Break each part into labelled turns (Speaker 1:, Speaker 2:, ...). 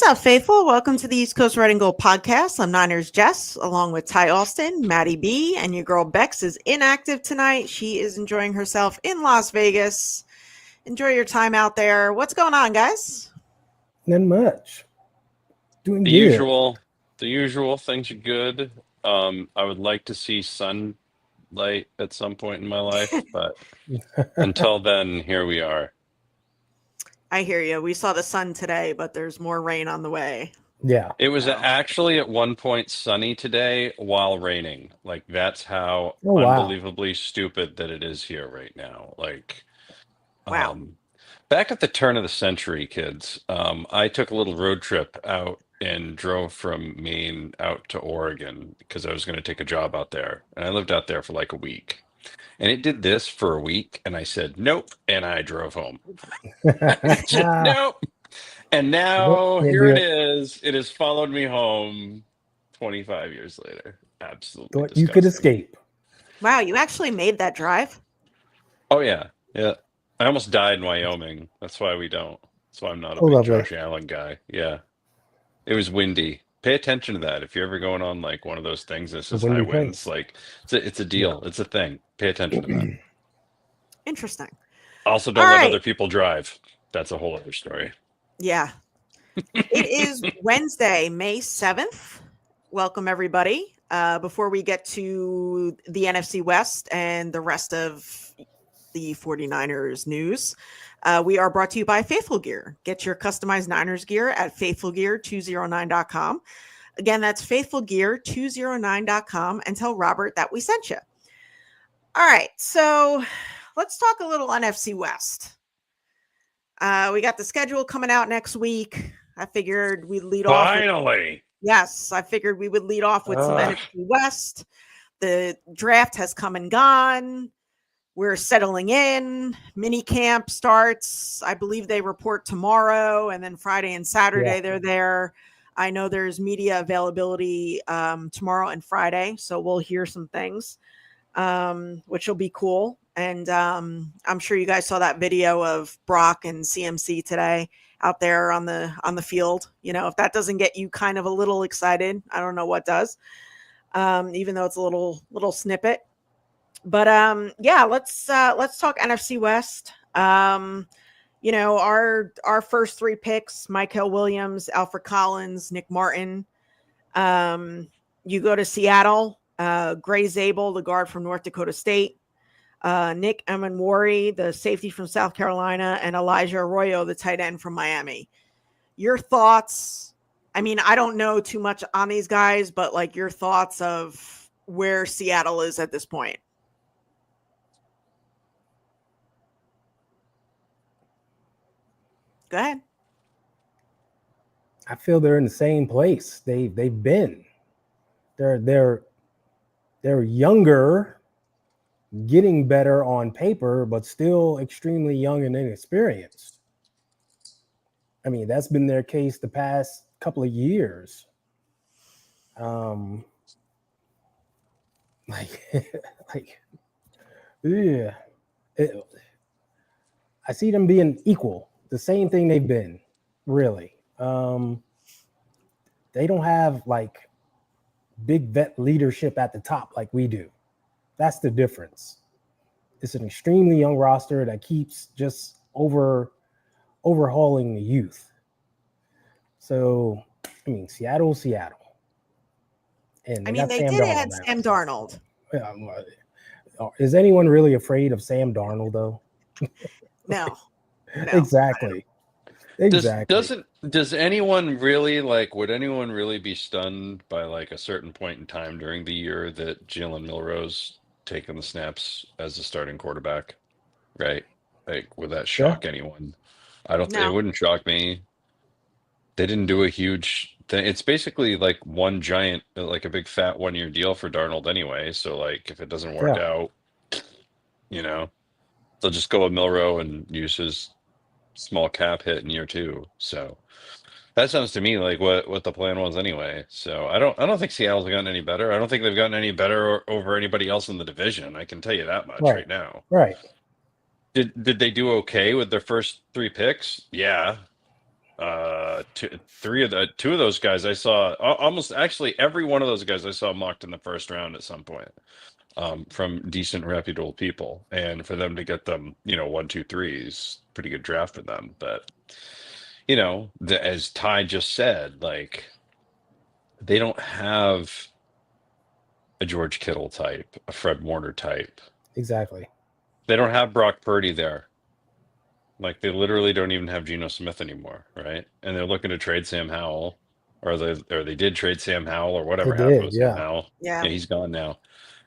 Speaker 1: up, faithful? Welcome to the East Coast Red and Gold podcast. I'm Niners Jess, along with Ty Austin, Maddie B, and your girl Bex is inactive tonight. She is enjoying herself in Las Vegas. Enjoy your time out there. What's going on, guys?
Speaker 2: Not much. Doing
Speaker 3: The
Speaker 2: good.
Speaker 3: usual things are good. I would like to see sunlight at some point in my life, but until then, here we are.
Speaker 1: I hear you. We saw the sun today, but there's more rain on the way.
Speaker 2: Yeah.
Speaker 3: It was
Speaker 1: Oh.
Speaker 3: actually at one point sunny today while raining. Like that's how
Speaker 2: Oh, wow.
Speaker 3: unbelievably stupid that it is here right now. Like,
Speaker 1: Wow.
Speaker 3: back at the turn of the century, kids, I took a little road trip out and drove from Maine out to Oregon because I was going to take a job out there. And I lived out there for like a week. And it did this for a week. And I said, nope. And I drove home. Nope. And now
Speaker 2: Nope,
Speaker 3: here it
Speaker 2: can't
Speaker 3: is. It has followed me home 25 years later. Absolutely
Speaker 2: Thought you could
Speaker 3: disgusting.
Speaker 2: escape.
Speaker 1: Wow, you actually made that drive?
Speaker 3: Oh, yeah. Yeah. I almost died in Wyoming. That's why we don't. That's why I'm not a
Speaker 2: Oh,
Speaker 3: big
Speaker 2: lovely.
Speaker 3: Josh Allen guy. Yeah. It was windy. Pay attention to that. If you're ever going on like one of those things that says high
Speaker 2: windy
Speaker 3: winds,
Speaker 2: place.
Speaker 3: like it's a deal. It's a thing. Pay attention to that.
Speaker 1: Interesting.
Speaker 3: Also, don't
Speaker 1: All
Speaker 3: let
Speaker 1: right.
Speaker 3: other people drive. That's a whole other story.
Speaker 1: Yeah. It is Wednesday, May 7th. Welcome, everybody. Before we get to the NFC West and the rest of the 49ers news, we are brought to you by Faithful Gear. Get your customized Niners gear at faithfulgear209.com. Again, that's faithfulgear209.com, and tell Robert that we sent you. All right, so let's talk a little NFC West. We got the schedule coming out next week. I figured we'd lead off.
Speaker 3: Finally.
Speaker 1: Yes, I figured we would lead off with some
Speaker 3: Ugh.
Speaker 1: NFC West. The draft has come and gone. We're settling in. Mini camp starts. I believe they report tomorrow, and then Friday and Saturday they're there. I know there's media availability tomorrow and Friday, so we'll hear some things, which will be cool. And I'm sure you guys saw that video of Brock and CMC today out there on the field. You know, if that doesn't get you kind of a little excited, I don't know what does. Even though it's a little snippet. But yeah, let's talk NFC West. You know, our first three picks: Michael Williams, Alfred Collins, Nick Martin. You go to Seattle. Gray Zabel, the guard from North Dakota State. Nick Emanwari, the safety from South Carolina, and Elijah Arroyo, the tight end from Miami. Your thoughts? I mean, I don't know too much on these guys, but like your thoughts of where Seattle is at this point. Go ahead.
Speaker 2: I feel they're in the same place they've been. They're younger, getting better on paper, but still extremely young and inexperienced. I mean, that's been their case the past couple of years. Yeah. I see them being equal, the same thing they've been, really. They don't have like big vet leadership at the top like we do. That's the difference. It's an extremely young roster that keeps just overhauling the youth. So, I mean, Seattle. And
Speaker 1: I mean, they
Speaker 2: Sam
Speaker 1: did
Speaker 2: Darnold
Speaker 1: add
Speaker 2: now.
Speaker 1: Sam Darnold.
Speaker 2: Is anyone really afraid of Sam Darnold, though?
Speaker 1: No.
Speaker 2: Exactly.
Speaker 3: Does anyone really would anyone really be stunned by like a certain point in time during the year that Jalen Milrose taking the snaps as the starting quarterback? Right? Like, would that shock anyone? I don't think it wouldn't shock me. They didn't do a huge thing. It's basically like one giant, like a big fat 1-year deal for Darnold anyway. So like if it doesn't work out, you know, they'll just go with Milroe and use his small cap hit in year 2. So that sounds to me like what the plan was anyway. So I don't think Seattle's gotten any better. I don't think they've gotten any better over anybody else in the division. I can tell you that much right now.
Speaker 2: Right.
Speaker 3: Did they do okay with their first 3 picks? Yeah. Two of those guys I saw almost actually every one of those guys I saw mocked in the first round at some point, from decent reputable people, and for them to get them, 1, 2, 3 is pretty good draft for them. But as Ty just said, like they don't have a George Kittle type, a Fred Warner type.
Speaker 2: Exactly.
Speaker 3: They don't have Brock Purdy there. Like they literally don't even have Geno Smith anymore, right? And they're looking to trade Sam Howell, or they did trade Sam Howell, or whatever
Speaker 2: They
Speaker 3: happened
Speaker 2: did,
Speaker 3: with
Speaker 2: yeah.
Speaker 3: Sam Howell.
Speaker 1: Yeah.
Speaker 3: Yeah, he's gone now.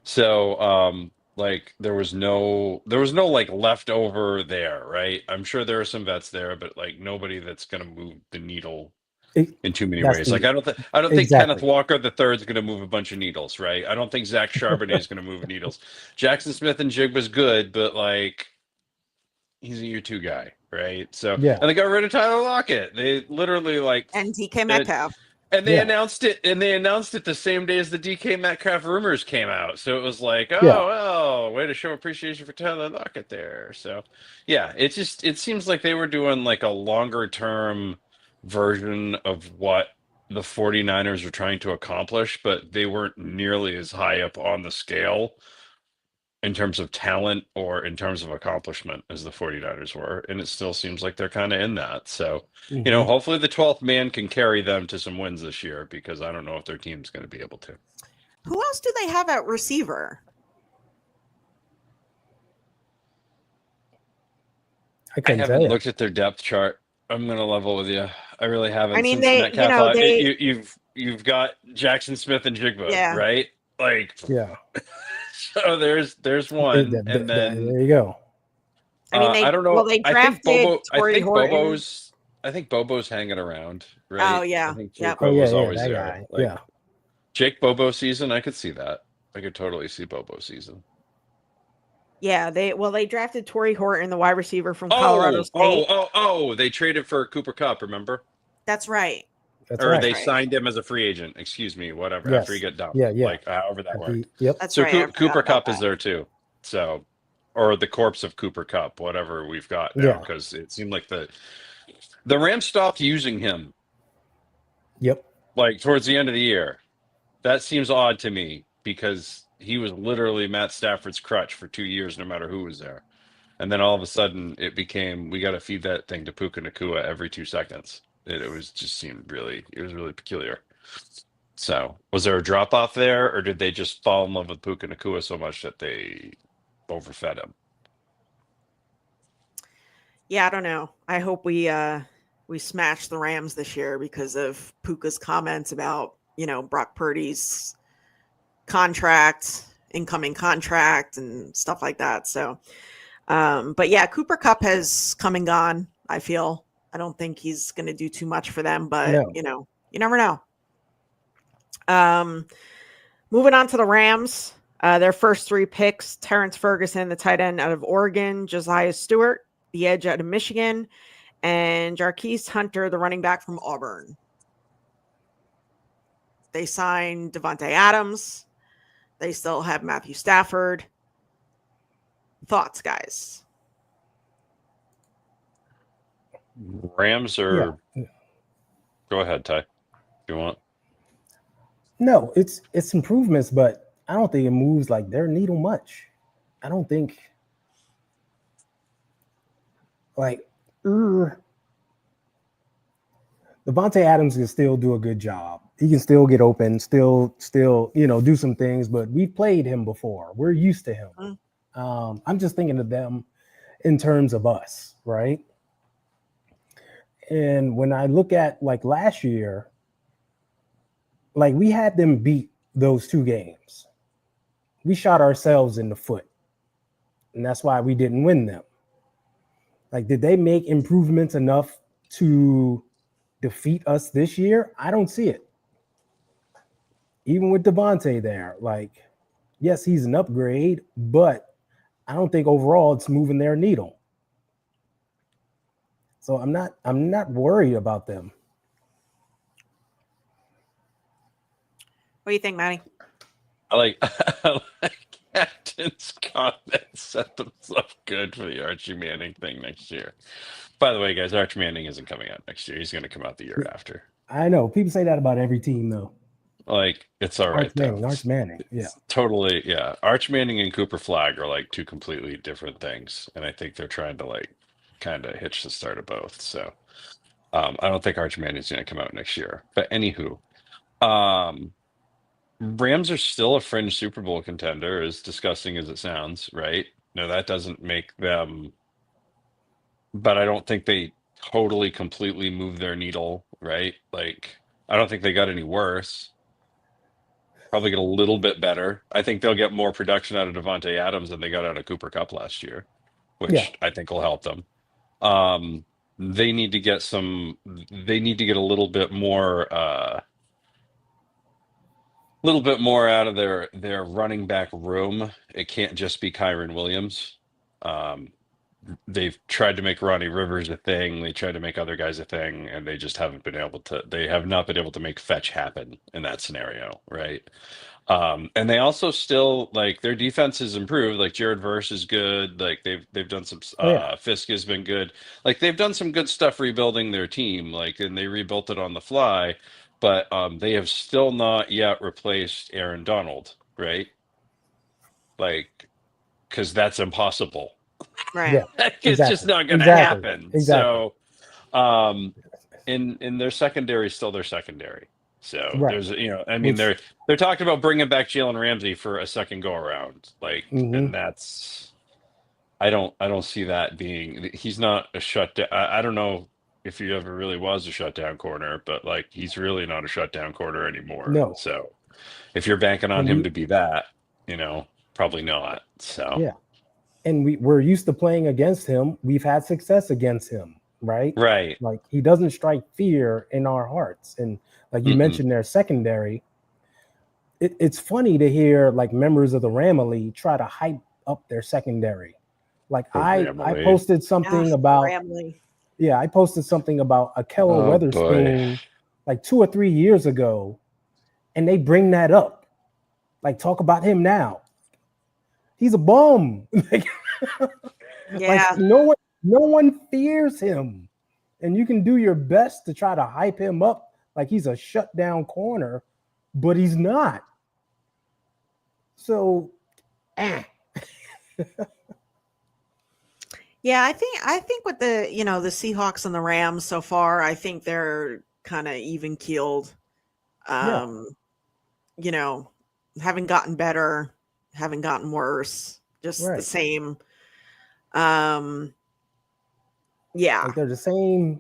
Speaker 3: So, like there was no like leftover there, right? I'm sure there are some vets there, but like nobody that's going to move the needle
Speaker 2: It-
Speaker 3: in too many
Speaker 2: that's
Speaker 3: ways.
Speaker 2: the-
Speaker 3: Like I don't think
Speaker 2: exactly.
Speaker 3: Kenneth Walker the third is going to move a bunch of needles, right? I don't think Zach Charbonnet is going to move needles. Jackson Smith and Jigba's good, but like he's a year 2 guy, right? So
Speaker 2: Yeah.
Speaker 3: and they got rid of Tyler Lockett. They literally like
Speaker 1: And DK Metcalf.
Speaker 3: and they
Speaker 2: Yeah.
Speaker 3: announced it the same day as the DK Metcalf rumors came out. So it was like, oh
Speaker 2: Yeah.
Speaker 3: well, way to show appreciation for Tyler Lockett there. So yeah, it seems like they were doing like a longer term version of what the 49ers were trying to accomplish, but they weren't nearly as high up on the scale in terms of talent or in terms of accomplishment as the 49ers were. And it still seems like they're kind of in that. So,
Speaker 2: Mhm.
Speaker 3: hopefully the 12th man can carry them to some wins this year, because I don't know if their team's going to be able to.
Speaker 1: Who else do they have at receiver?
Speaker 2: I
Speaker 3: I
Speaker 2: couldn't tell
Speaker 3: haven't
Speaker 2: you.
Speaker 3: looked at their depth chart. I'm going to level with you. I really haven't.
Speaker 1: I mean,
Speaker 3: Since
Speaker 1: they-
Speaker 3: Metcalf
Speaker 1: you know,
Speaker 3: left.
Speaker 1: they-
Speaker 3: You've got Jackson Smith and Jigba,
Speaker 1: Yeah.
Speaker 3: right? Like,
Speaker 2: Yeah.
Speaker 3: so there's one,
Speaker 2: Th- th-
Speaker 3: and then
Speaker 2: there you go.
Speaker 1: I mean,
Speaker 3: I don't know.
Speaker 1: Well, they drafted Torrey Horton.
Speaker 3: I think Bobo's hanging around, right?
Speaker 1: Oh, yeah.
Speaker 3: I think
Speaker 1: Yep.
Speaker 3: Jake
Speaker 2: Oh yeah,
Speaker 3: Bobo's
Speaker 2: yeah,
Speaker 3: always
Speaker 2: that
Speaker 3: there.
Speaker 2: guy.
Speaker 3: Like,
Speaker 2: Yeah.
Speaker 3: Jake Bobo season, I could see that. I could totally see Bobo season.
Speaker 1: Yeah, they drafted Torrey Horton, the wide receiver from Colorado State.
Speaker 3: They traded for Cooper Kupp, remember?
Speaker 1: That's right.
Speaker 2: That's
Speaker 3: Or
Speaker 2: right.
Speaker 3: they
Speaker 1: Right.
Speaker 3: signed him as a free agent. Excuse me, whatever.
Speaker 2: Yes.
Speaker 3: After he got dumped.
Speaker 2: Yeah, yeah.
Speaker 3: Like however that worked.
Speaker 2: Yep.
Speaker 1: That's
Speaker 3: So
Speaker 1: right. I forgot
Speaker 3: Cooper
Speaker 1: about
Speaker 3: Kupp is
Speaker 1: that.
Speaker 3: there too. So, or the corpse of Cooper Kupp, whatever we've got now,
Speaker 2: Yeah.
Speaker 3: because it seemed like the Rams stopped using him
Speaker 2: Yep.
Speaker 3: like towards the end of the year. That seems odd to me, because he was literally Matt Stafford's crutch for 2 years, no matter who was there. And then all of a sudden it became, we got to feed that thing to Puka Nacua every 2 seconds. It was really peculiar. So was there a drop off there, or did they just fall in love with Puka Nacua so much that they overfed him?
Speaker 1: Yeah, I don't know. I hope we smash the Rams this year because of Puka's comments about, Brock Purdy's incoming contract and stuff like that. So, but yeah, Cooper Kupp has come and gone. I don't think he's going to do too much for them, but
Speaker 2: No.
Speaker 1: You never know. Moving on to the Rams, their first 3 picks: Terrence Ferguson, the tight end out of Oregon; Josiah Stewart, the edge out of Michigan; and Jarquise Hunter, the running back from Auburn. They signed Devontae Adams. They still have Matthew Stafford. Thoughts, guys?
Speaker 3: Rams are.
Speaker 2: Yeah.
Speaker 3: Go ahead, Ty. If you want.
Speaker 2: No, it's improvements, but I don't think it moves like their needle much. I don't think Devontae Adams can still do a good job. He can still get open, still, do some things, but we've played him before. We're used to him. I'm just thinking of them in terms of us, right? And when I look at like last year, like we had them beat those 2 games. We shot ourselves in the foot. And that's why we didn't win them. Like, did they make improvements enough to defeat us this year? I don't see it. Even with Devontae there, like, yes, he's an upgrade, but I don't think overall it's moving their needle. So I'm not worried about them.
Speaker 1: What do you think, Maddie?
Speaker 3: I like Captain's comment set themselves good for the Archie Manning thing next year. By the way, guys, Archie Manning isn't coming out next year. He's going to come out the year after.
Speaker 2: I know people say that about every team, though.
Speaker 3: Like, it's all right, though.
Speaker 2: Arch Manning, yeah.
Speaker 3: Totally, yeah. Arch Manning and Cooper Flagg are like two completely different things, and I think they're trying to like kind of hitch the start of both. So, I don't think Arch Manning's going to come out next year. But anywho, Rams are still a fringe Super Bowl contender, as disgusting as it sounds, right? No, that doesn't make them, but I don't think they totally completely move their needle, right? Like, I don't think they got any worse. Probably get a little bit better. I think they'll get more production out of Devontae Adams than they got out of Cooper Kupp last year, which
Speaker 2: Yeah.
Speaker 3: I think will help them. They need to get a little bit more out of their running back room. It can't just be Kyron Williams. They've tried to make Ronnie Rivers a thing. They tried to make other guys a thing, and they just haven't been able to. They have not been able to make fetch happen in that scenario, right? And they also still like their defense has improved. Like Jared Verse is good. Like they've done some. Fisk has been good. Like they've done some good stuff rebuilding their team. Like and they rebuilt it on the fly, but they have still not yet replaced Aaron Donald, right? Like, because that's impossible.
Speaker 1: Right.
Speaker 2: Yeah.
Speaker 3: It's just not going to happen. So, in their secondary, still their secondary. So there's, I mean, they're talking about bringing back Jalen Ramsey for a second go around, like, and that's, I don't see that being. He's not a shutdown. I don't know if he ever really was a shutdown corner, but like, he's really not a shutdown corner anymore.
Speaker 2: No.
Speaker 3: So, if you're banking on him to be that, probably not. So
Speaker 2: yeah. And we're used to playing against him. We've had success against him, right?
Speaker 3: Right.
Speaker 2: Like he doesn't strike fear in our hearts. And like you mentioned their secondary, it's funny to hear like members of the Ramily try to hype up their secondary. Like I posted something about I posted something about Akello Weatherspoon like 2 or 3 years ago, and they bring that up. Like talk about him now. He's a bum. Like no one fears him. And you can do your best to try to hype him up like he's a shutdown corner, but he's not. So
Speaker 1: yeah, I think with the the Seahawks and the Rams so far, I think they're kind of even keeled. Haven't gotten better. Haven't gotten worse, just the same.
Speaker 2: Like they're the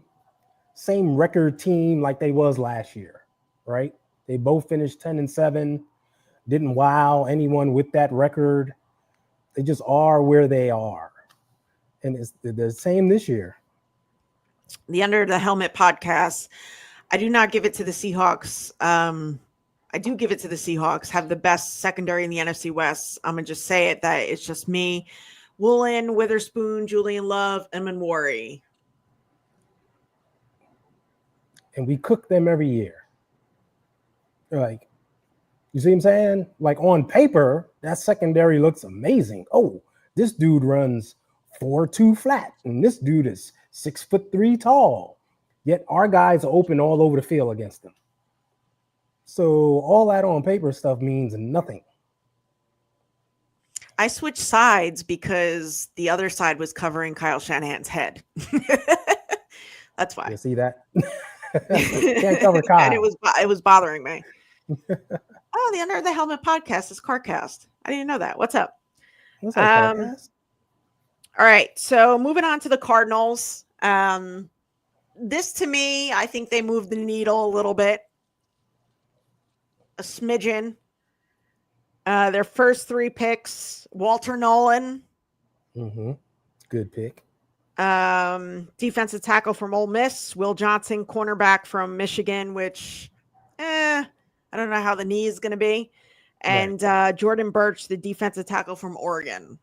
Speaker 2: same record team like they was last year, right? They both finished 10-7, didn't wow anyone with that record. They just are where they are, and it's the same this year.
Speaker 1: The Under the Helmet podcast. I do not give it to the Seahawks. I do give it to the Seahawks, have the best secondary in the NFC West. I'm going to just say it, that it's just me, Woolen, Witherspoon, Julian Love, and Manwari.
Speaker 2: And we cook them every year. Like, you see what I'm saying? Like on paper, that secondary looks amazing. Oh, this dude runs 4.2 flat, and this dude is 6'3" tall. Yet our guys are open all over the field against them. So all that on paper stuff means nothing.
Speaker 1: I switched sides because the other side was covering Kyle Shanahan's head. That's why.
Speaker 2: You see that? Can't cover Kyle.
Speaker 1: And it was bothering me. Oh, the Under the Helmet podcast is CarCast. I didn't know that. What's up?
Speaker 2: What's up, CarCast?
Speaker 1: All right. So moving on to the Cardinals. This to me, I think they moved the needle a little bit. A smidgen. Their first 3 picks, Walter Nolan.
Speaker 2: Good pick.
Speaker 1: Defensive tackle from Ole Miss, Will Johnson, cornerback from Michigan, which I don't know how the knee is going to be. And Jordan Birch, the defensive tackle from Oregon.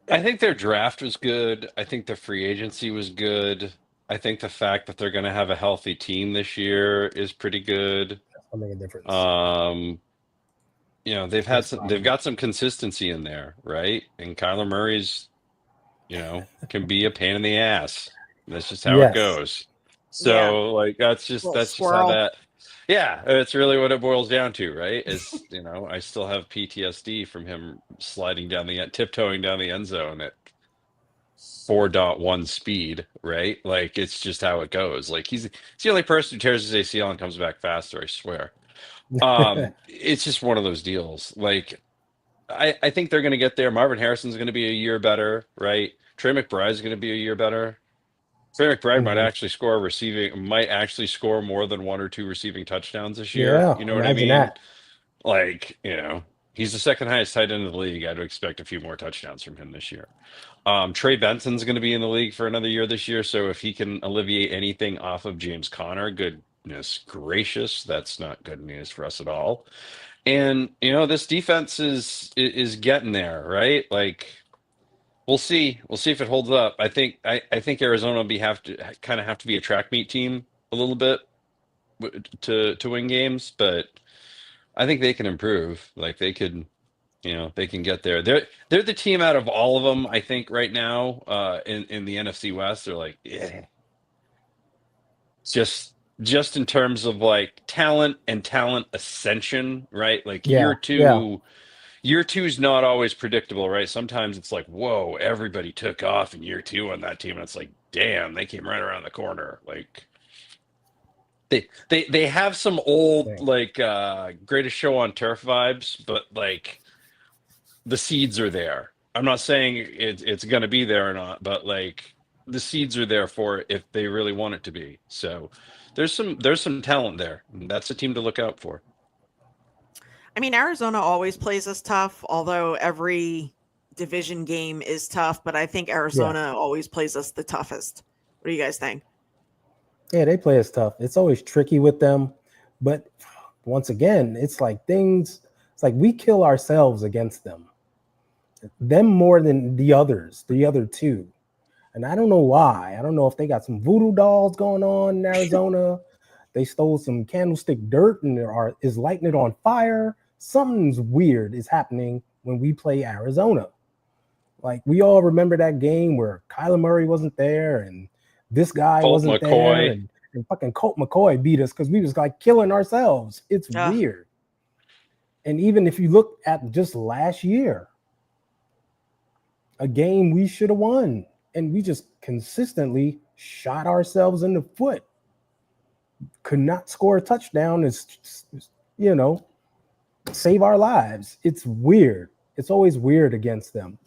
Speaker 3: I think their draft was good. I think the free agency was good. I think the fact that they're going to have a healthy team this year is pretty good.
Speaker 2: That'll make a difference.
Speaker 3: they've got some consistency in there, right? And Kyler Murray's, can be a pain in the ass. That's just how it
Speaker 2: Yes.
Speaker 3: goes.
Speaker 1: Yeah.
Speaker 3: So like that's just how
Speaker 1: Squirrel.
Speaker 3: that. Yeah, it's really what it boils down to, right? Is I still have PTSD from him tiptoeing down the end zone at 4.1 speed, right? Like it's just how it goes. Like he's the only person who tears his ACL and comes back faster, I swear. It's just one of those deals. Like I think they're going to get there. Marvin Harrison's going to be a year better, right? Trey McBride's going to be a year better. Trey McBride might actually score more than 1 or 2 receiving touchdowns this year.
Speaker 2: Yeah,
Speaker 3: You know what I
Speaker 2: imagine
Speaker 3: mean?
Speaker 2: that.
Speaker 3: Like, he's the second highest tight end in the league. I'd expect a few more touchdowns from him this year. Trey Benson's going to be in the league for another year this year. So if he can alleviate anything off of James Conner, goodness gracious, that's not good news for us at all. And this defense is getting there, right? Like we'll see if it holds up. I think Arizona will have to be a track meet team a little bit to win games, but I think they can improve. Like they could, they can get there. They're the team out of all of them, I think, right now, in the NFC West. They're like, yeah. Just in terms of like talent and talent ascension, right? Like
Speaker 2: Yeah,
Speaker 3: year two is not always predictable, right? Sometimes it's like, whoa, everybody took off in year 2 on that team, and it's like, damn, they came right around the corner. Like they have some old like Greatest Show on Turf vibes, but like the seeds are there. I'm not saying it's going to be there or not, but like the seeds are there for it if they really want it to be. So there's some talent there. That's a team to look out for.
Speaker 1: I mean, Arizona always plays us tough, although every division game is tough, but I think Arizona always plays us the toughest. What do you guys think?
Speaker 2: Yeah, they play us tough. It's always tricky with them. But once again, it's like we kill ourselves against them. Them more than the other 2. And I don't know why. I don't know if they got some voodoo dolls going on in Arizona. They stole some candlestick dirt and is lighting it on fire. Something's weird is happening when we play Arizona. Like we all remember that game where Kyler Murray wasn't there and this guy wasn't there and fucking Colt McCoy beat us because we was like killing ourselves. It's weird. And even if you look at just last year, a game we should have won, and we just consistently shot ourselves in the foot. Could not score a touchdown, save our lives. It's weird. It's always weird against them.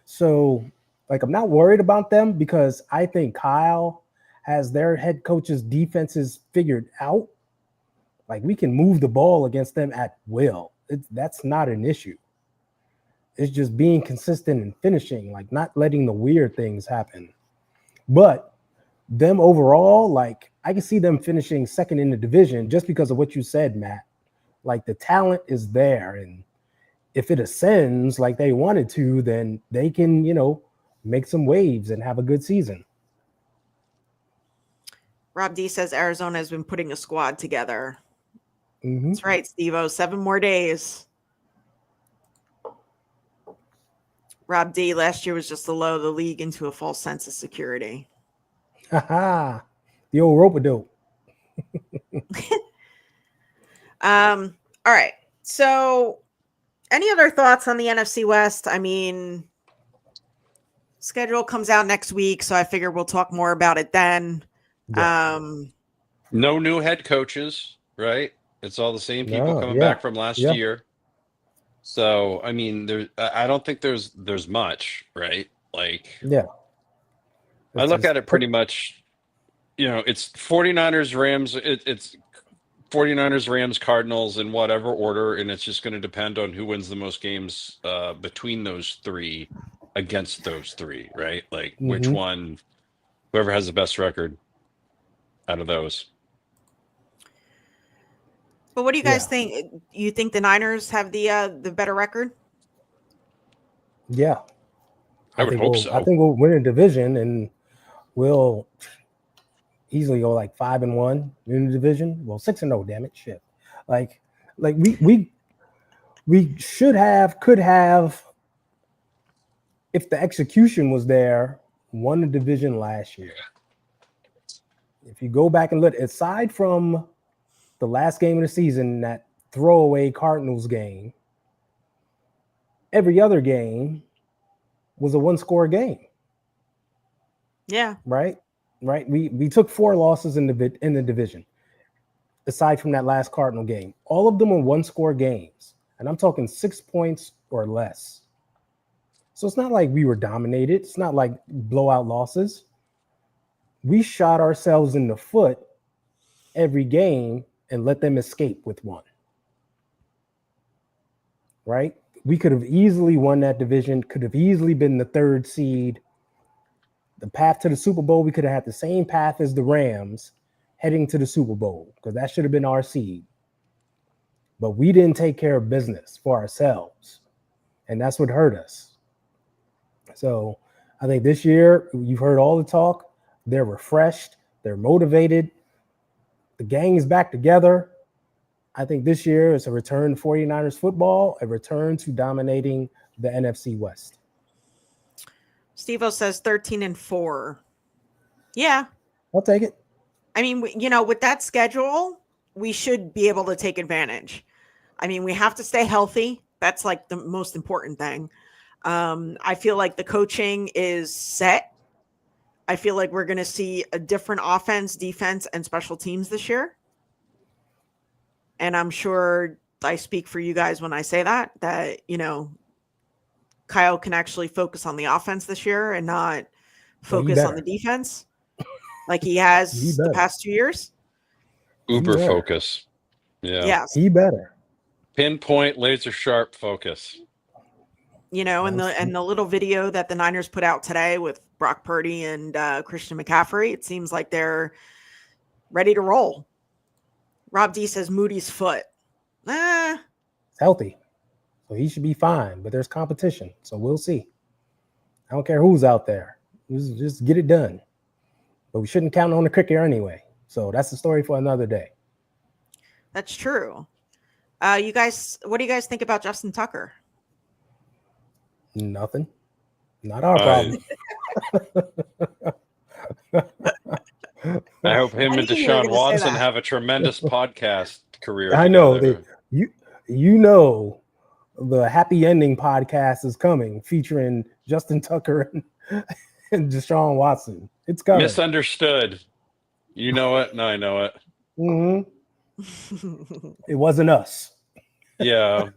Speaker 2: So, like, I'm not worried about them because I think Kyle has their head coach's defenses figured out. Like, we can move the ball against them at will. That's not an issue. It's just being consistent and finishing, like not letting the weird things happen. But them overall, like I can see them finishing second in the division just because of what you said, Matt. Like the talent is there. And if it ascends like they wanted to, then they can, make some waves and have a good season.
Speaker 1: Rob D says Arizona has been putting a squad together.
Speaker 2: Mm-hmm.
Speaker 1: That's right, Steve-O. 7 more days. Rob D, last year was just the low of the league into a false sense of security.
Speaker 2: The old rope-a-dope.
Speaker 1: All right. So any other thoughts on the NFC West? I mean, schedule comes out next week, so I figure we'll talk more about it then.
Speaker 2: Yeah.
Speaker 3: No new head coaches, right? It's all the same people coming back from last year. So, I mean, I don't think there's much, right? Like, I look at it pretty much, it's 49ers, Rams, it's 49ers, Rams, Cardinals in whatever order, and it's just going to depend on who wins the most games between those 3 against those 3, right? Like, which one, whoever has the best record out of those.
Speaker 1: But what do you guys think? You think the Niners have the better record?
Speaker 2: Yeah.
Speaker 3: I would hope so.
Speaker 2: I think we'll win a division and we'll easily go like 5-1 in the division. Well, 6-0, damn it. Shit. Like we we could have, if the execution was there, won the division last year. If you go back and look, aside from the last game of the season, that throwaway Cardinals game, every other game was a one-score game.
Speaker 1: Yeah.
Speaker 2: Right. We took 4 losses in the division, aside from that last Cardinal game. All of them were one-score games, and I'm talking 6 points or less. So it's not like we were dominated. It's not like blowout losses. We shot ourselves in the foot every game and let them escape with one. Right? We could have easily won that division, could have easily been the 3rd seed. The path to the Super Bowl, we could have had the same path as the Rams heading to the Super Bowl, because that should have been our seed. But we didn't take care of business for ourselves, and that's what hurt us. So I think this year, you've heard all the talk. They're refreshed. They're motivated. The gang is back together. I think this year is a return to 49ers football, a return to dominating the NFC West.
Speaker 1: Steve-O says 13-4. Yeah.
Speaker 2: I'll take it.
Speaker 1: I mean, with that schedule, we should be able to take advantage. I mean, we have to stay healthy. That's like the most important thing. I feel like the coaching is set. I feel like we're going to see a different offense, defense, and special teams this year. And I'm sure I speak for you guys when I say that, Kyle can actually focus on the offense this year and not focus on the defense like he has the past 2 years.
Speaker 3: Uber focus. Yeah.
Speaker 1: Yes.
Speaker 2: He better.
Speaker 3: Pinpoint, laser sharp focus.
Speaker 1: And the little video that the Niners put out today with Brock Purdy and Christian McCaffrey, it seems like they're ready to roll. Rob D says Moody's foot.
Speaker 2: It's healthy. So he should be fine, but there's competition. So we'll see. I don't care who's out there. Just get it done. But we shouldn't count on the kicker anyway. So that's the story for another day.
Speaker 1: That's true. You guys, what do you guys think about Justin Tucker?
Speaker 2: Nothing. Not our problem.
Speaker 3: I hope him and Deshaun Watson have a tremendous podcast career.
Speaker 2: I know. The Happy Ending podcast is coming, featuring Justin Tucker and Deshaun Watson. It's coming.
Speaker 3: Misunderstood. You know it, and I know it.
Speaker 2: Mm-hmm. It wasn't us.
Speaker 3: Yeah.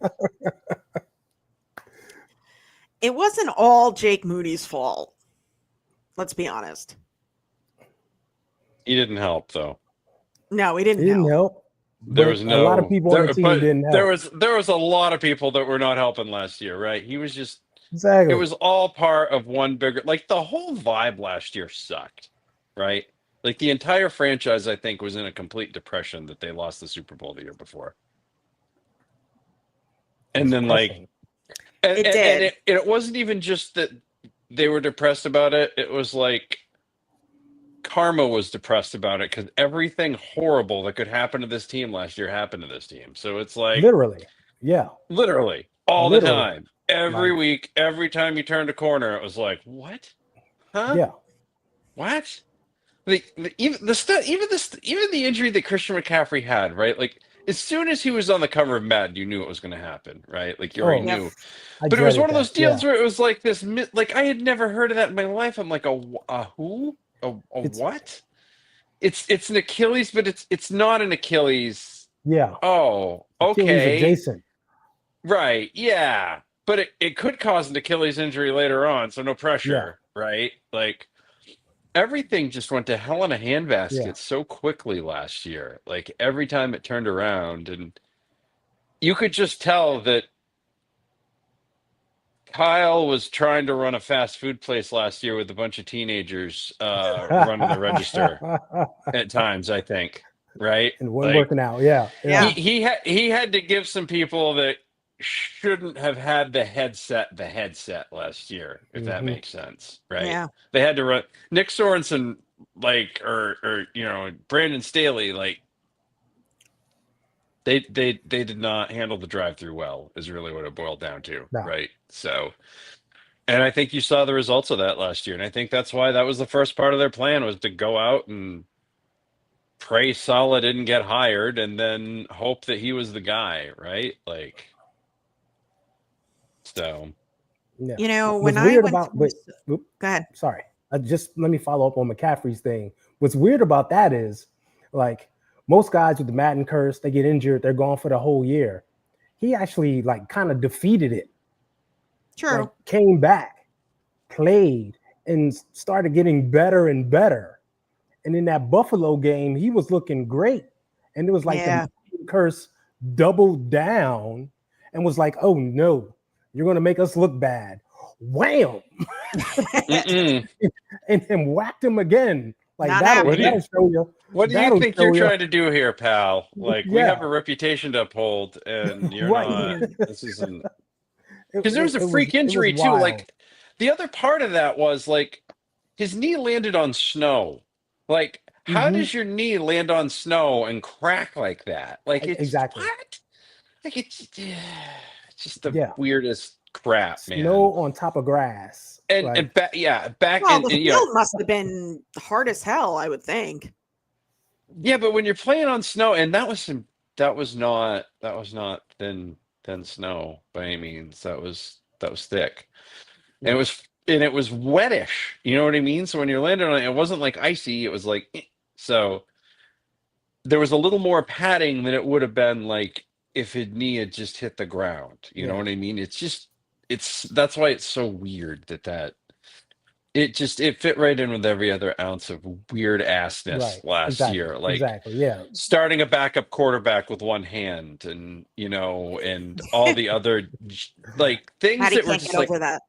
Speaker 1: It wasn't all Jake Moody's fault. Let's be honest.
Speaker 3: He didn't help, though.
Speaker 1: No, he didn't
Speaker 2: help.
Speaker 3: There was
Speaker 2: a lot of people on the team didn't help.
Speaker 3: There was a lot of people that were not helping last year, right? He was just
Speaker 2: exactly.
Speaker 3: It was all part of one bigger. Like the whole vibe last year sucked, right? Like the entire franchise, I think, was in a complete depression that they lost the Super Bowl the year before. And then, it wasn't even just that they were depressed about it. It was like karma was depressed about it because everything horrible that could happen to this team last year happened to this team. So it's like
Speaker 2: literally
Speaker 3: all the time, every week, every time you turned a corner, it was like, what? Huh?
Speaker 2: Yeah.
Speaker 3: What? Even the injury that Christian McCaffrey had, right? Like as soon as he was on the cover of Madden, you knew it was going to happen, right? Like you already knew. But it was one of those deals where it was like this, like I had never heard of that in my life. I'm like, a who? A what? It's an Achilles, but it's not an Achilles.
Speaker 2: Yeah.
Speaker 3: Oh, okay.
Speaker 2: Achilles adjacent.
Speaker 3: Right. Yeah. But it could cause an Achilles injury later on, so no pressure, right? Like everything just went to hell in a handbasket so quickly last year. Like every time it turned around, and you could just tell that Kyle was trying to run a fast food place last year with a bunch of teenagers running the register at times, I think, right?
Speaker 2: And one working out, yeah.
Speaker 3: He had to give some people that shouldn't have had the headset last year, if that makes sense, right?
Speaker 1: Yeah.
Speaker 3: They had to run Nick Sorensen, like, or Brandon Staley, like, They did not handle the drive-through well, is really what it boiled down to,
Speaker 2: No.
Speaker 3: right? So, and I think you saw the results of that last year, and I think that's why that was the first part of their plan, was to go out and pray Saleh didn't get hired, and then hope that he was the guy, right? Like, so
Speaker 2: Yeah.
Speaker 1: You know,
Speaker 2: What's
Speaker 1: when I
Speaker 2: weird
Speaker 1: went
Speaker 2: about
Speaker 1: to
Speaker 2: wait,
Speaker 1: Minnesota- go ahead.
Speaker 2: sorry. Just let me follow up on McCaffrey's thing. What's weird about that is, like, most guys with the Madden curse, they get injured, they're gone for the whole year. He actually like kind of defeated it.
Speaker 1: True.
Speaker 2: Like, came back, played, and started getting better and better. And in that Buffalo game, he was looking great. And it was like
Speaker 1: Yeah.
Speaker 2: the curse doubled down and was like, oh no, you're going to make us look bad. Wham!
Speaker 3: mm-mm.
Speaker 2: And then whacked him again. Like,
Speaker 1: Not
Speaker 2: that'll
Speaker 1: happening.
Speaker 2: show you.
Speaker 3: What do you
Speaker 2: That'll
Speaker 3: think
Speaker 2: show
Speaker 3: you're
Speaker 2: you.
Speaker 3: trying to do here, pal? Like, we
Speaker 2: Yeah.
Speaker 3: have a reputation to uphold, and you're
Speaker 2: Right.
Speaker 3: not. This isn't.
Speaker 2: It-
Speaker 3: Because there was
Speaker 2: it
Speaker 3: a freak
Speaker 2: it
Speaker 3: injury too.
Speaker 2: wild.
Speaker 3: Like, the other part of that was like his knee landed on snow. Like, how
Speaker 2: Mhm.
Speaker 3: does your knee land on snow and crack like that? Like, it's
Speaker 2: Exactly.
Speaker 3: what? Like, it's just the
Speaker 2: Yeah.
Speaker 3: weirdest crap, man.
Speaker 2: Snow on top of grass.
Speaker 3: And
Speaker 2: Like,
Speaker 3: back,
Speaker 1: Well,
Speaker 3: and,
Speaker 1: the
Speaker 3: you know,
Speaker 1: field must have been hard as hell, I would think.
Speaker 3: yeah, but when you're playing on snow, and that was not thin snow by any means. That was thick, and it was wettish. You know what I mean? So when you're landing on it, it wasn't like icy. It was like so. There was a little more padding than it would have been like if his knee had just hit the ground. You know
Speaker 2: Yeah.
Speaker 3: what I mean? That's why it's so weird that it fit right in with every other ounce of weird assness
Speaker 2: right.
Speaker 3: last
Speaker 2: Exactly.
Speaker 3: year. Like,
Speaker 2: exactly. Yeah.
Speaker 3: starting a backup quarterback with one hand, and and all the other like things
Speaker 1: Patty
Speaker 3: that were
Speaker 1: can't
Speaker 3: just
Speaker 1: get
Speaker 3: like
Speaker 1: over that.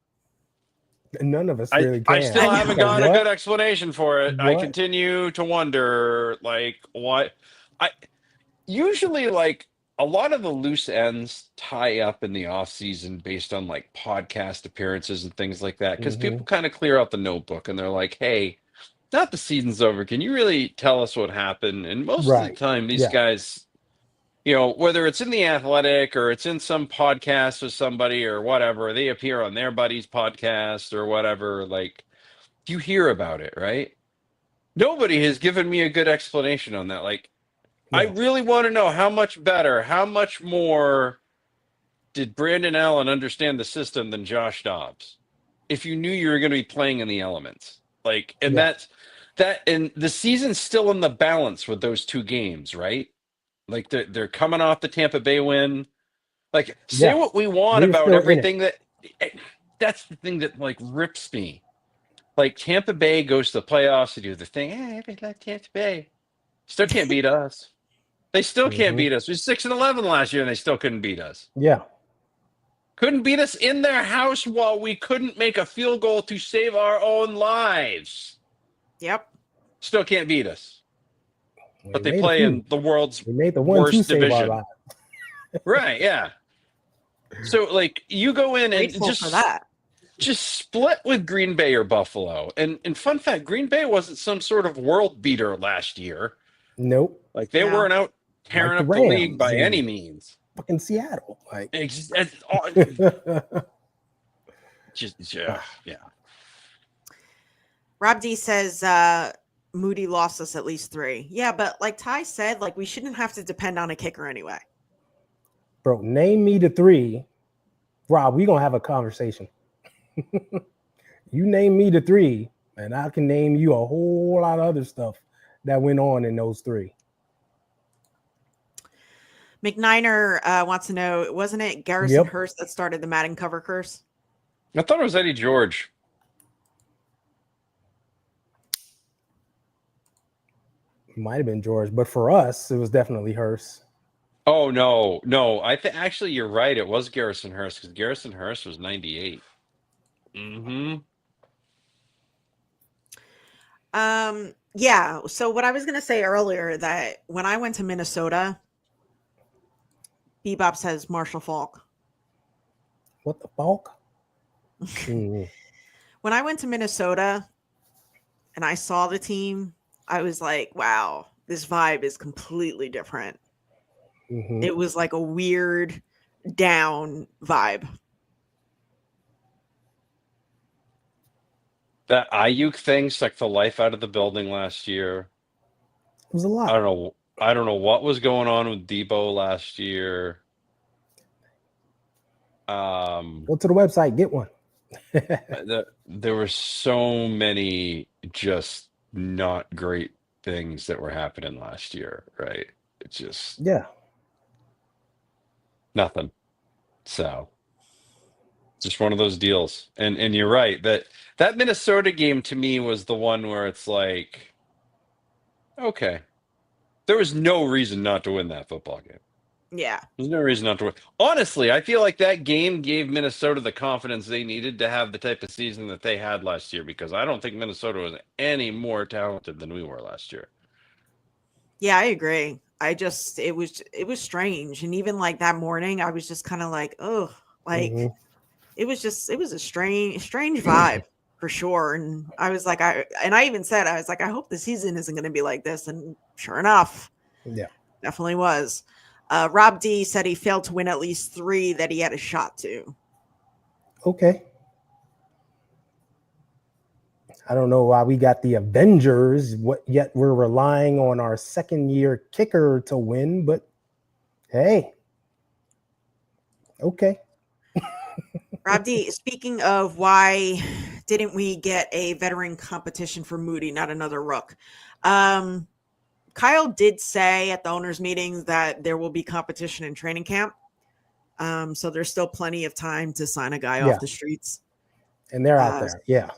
Speaker 2: None of us
Speaker 3: I,
Speaker 2: really
Speaker 3: I
Speaker 2: can.
Speaker 3: still
Speaker 1: I
Speaker 3: haven't
Speaker 2: Like,
Speaker 3: got a
Speaker 2: what?
Speaker 3: good explanation for it. I
Speaker 2: What?
Speaker 3: continue to wonder, like, what I usually, like, a lot of the loose ends tie up in the off season based on like podcast appearances and things like that, because
Speaker 2: Mhm.
Speaker 3: people kind of clear out the notebook and they're like, hey, now that the season's over, can you really tell us what happened? And most of the
Speaker 2: Right.
Speaker 3: time these
Speaker 2: Yeah.
Speaker 3: guys, whether it's in the Athletic or it's in some podcast with somebody or whatever, they appear on their buddy's podcast or whatever, like, you hear about it, right? Nobody has given me a good explanation on that. Like, I
Speaker 2: No.
Speaker 3: really want to know how much better, how much more did Brandon Allen understand the system than Josh Dobbs? If you knew you were going to be playing in the elements, like, and
Speaker 2: Yeah.
Speaker 3: and the season's still in the balance with those two games, right? Like, they're coming off the Tampa Bay win. Like, say
Speaker 2: Yeah.
Speaker 3: what we want
Speaker 2: We're
Speaker 3: about
Speaker 2: still in
Speaker 3: everything that's the thing that like rips me. Like, Tampa Bay goes to the playoffs to do the thing. Hey, they like Tampa Bay. Still can't beat us. They still can't
Speaker 2: Mhm.
Speaker 3: beat us. We were 6-11 last year, and they still couldn't beat us.
Speaker 2: Yeah.
Speaker 3: Couldn't beat us in their house while we couldn't make a field goal to save our own lives.
Speaker 1: Yep.
Speaker 3: Still can't beat us. But they
Speaker 2: made a
Speaker 3: play
Speaker 2: few.
Speaker 3: in the world's
Speaker 2: We made the 1-2
Speaker 3: worst
Speaker 2: save our
Speaker 3: division.
Speaker 2: lives.
Speaker 3: Right, yeah. So, like, you go in and
Speaker 1: Grateful for that.
Speaker 3: just split with Green Bay or Buffalo. And fun fact, Green Bay wasn't some sort of world beater last year.
Speaker 2: Nope.
Speaker 3: Like, they
Speaker 1: No.
Speaker 3: weren't out tearing
Speaker 2: Like
Speaker 3: up
Speaker 2: the
Speaker 3: the league
Speaker 2: Rams
Speaker 3: by
Speaker 2: and-
Speaker 3: any means.
Speaker 2: Fucking Seattle. Like,
Speaker 3: It's just, yeah.
Speaker 1: Rob D says Moody lost us at least 3. Yeah, but like Ty said, like, we shouldn't have to depend on a kicker anyway.
Speaker 2: bro, name me the 3. Rob, we gonna have a conversation. You name me the 3, and I can name you a whole lot of other stuff that went on in those 3.
Speaker 1: McNiner wants to know, wasn't it Garrison
Speaker 2: Yep.
Speaker 1: Hurst that started the Madden cover curse?
Speaker 3: I thought it was Eddie George.
Speaker 2: Might have been George, but for us, it was definitely Hurst.
Speaker 3: Oh, no. I think actually you're right. It was Garrison Hurst, because Garrison Hurst was 98. Mm-hmm.
Speaker 1: Yeah. So what I was going to say earlier, that when I went to Minnesota, Bebop says Marshall Falk.
Speaker 2: What the fuck? Mhm.
Speaker 1: When I went to Minnesota and I saw the team, I was like, wow, this vibe is completely different.
Speaker 2: Mhm.
Speaker 1: It was like a weird down vibe.
Speaker 3: That Ayuk thing sucked the life out of the building last year.
Speaker 2: It was a
Speaker 3: I
Speaker 2: lot.
Speaker 3: don't know. I don't know what was going on with Debo last year.
Speaker 2: Go to the website, get one.
Speaker 3: There were so many just not great things that were happening last year, right? It's just
Speaker 2: Yeah.
Speaker 3: nothing. So just one of those deals. And you're right that Minnesota game to me was the one where it's like, okay, there was no reason not to win that football game.
Speaker 1: Yeah.
Speaker 3: There's no reason not to win. Honestly, I feel like that game gave Minnesota the confidence they needed to have the type of season that they had last year, because I don't think Minnesota was any more talented than we were last year.
Speaker 1: Yeah, I agree. It was strange. And even like that morning, I was just kind of like, oh, like
Speaker 2: Mhm.
Speaker 1: it was a strange vibe for sure. And I was like, I even said, I was like, I hope the season isn't going to be like this. And sure enough,
Speaker 2: Yeah.
Speaker 1: definitely was. Rob D said he failed to win at least 3 that he had a shot to.
Speaker 2: Okay. I don't know why we got the Avengers, yet we're relying on our second-year kicker to win, but hey. Okay.
Speaker 1: Rob D, speaking of why didn't we get a veteran competition for Moody, not another rook? Kyle did say at the owners' meetings that there will be competition in training camp. So there's still plenty of time to sign a guy
Speaker 2: Yeah.
Speaker 1: off the streets.
Speaker 2: And they're out there. Yeah.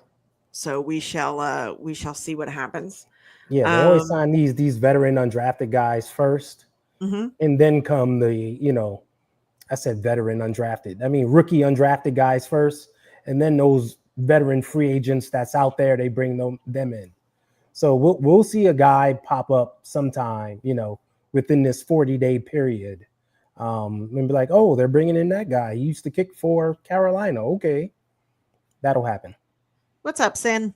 Speaker 1: So we shall see what happens.
Speaker 2: Yeah. They always sign these veteran undrafted guys first.
Speaker 1: Mm-hmm.
Speaker 2: And then come the, I said veteran undrafted. I mean, rookie undrafted guys first. And then those veteran free agents that's out there, they bring them in. So we'll see a guy pop up sometime, within this 40-day period. And be like, oh, they're bringing in that guy. He used to kick for Carolina. Okay. That'll happen.
Speaker 1: What's up, Sin?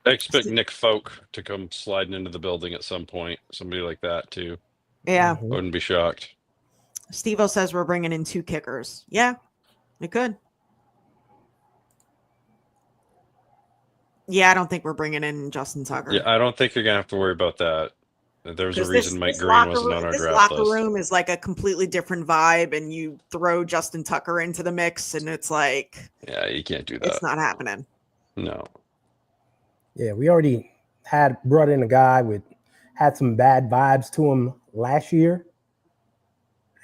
Speaker 3: I expect Nick Folk to come sliding into the building at some point. Somebody like that too.
Speaker 1: Yeah.
Speaker 2: Mhm.
Speaker 3: Wouldn't be shocked.
Speaker 1: Steve-O says we're bringing in 2 kickers. Yeah, it could. Yeah, I don't think we're bringing in Justin Tucker.
Speaker 3: Yeah, I don't think you're gonna have to worry about that. There's a
Speaker 1: 'Cause
Speaker 3: reason Mike Green
Speaker 1: locker
Speaker 3: wasn't on
Speaker 1: room-
Speaker 3: our
Speaker 1: this
Speaker 3: draft
Speaker 1: locker
Speaker 3: list.
Speaker 1: room is like a completely different vibe, and you throw Justin Tucker into the mix, and it's like,
Speaker 3: Yeah, you can't do that.
Speaker 1: it's not happening.
Speaker 3: No.
Speaker 2: Yeah, we already had brought in a guy had some bad vibes to him last year,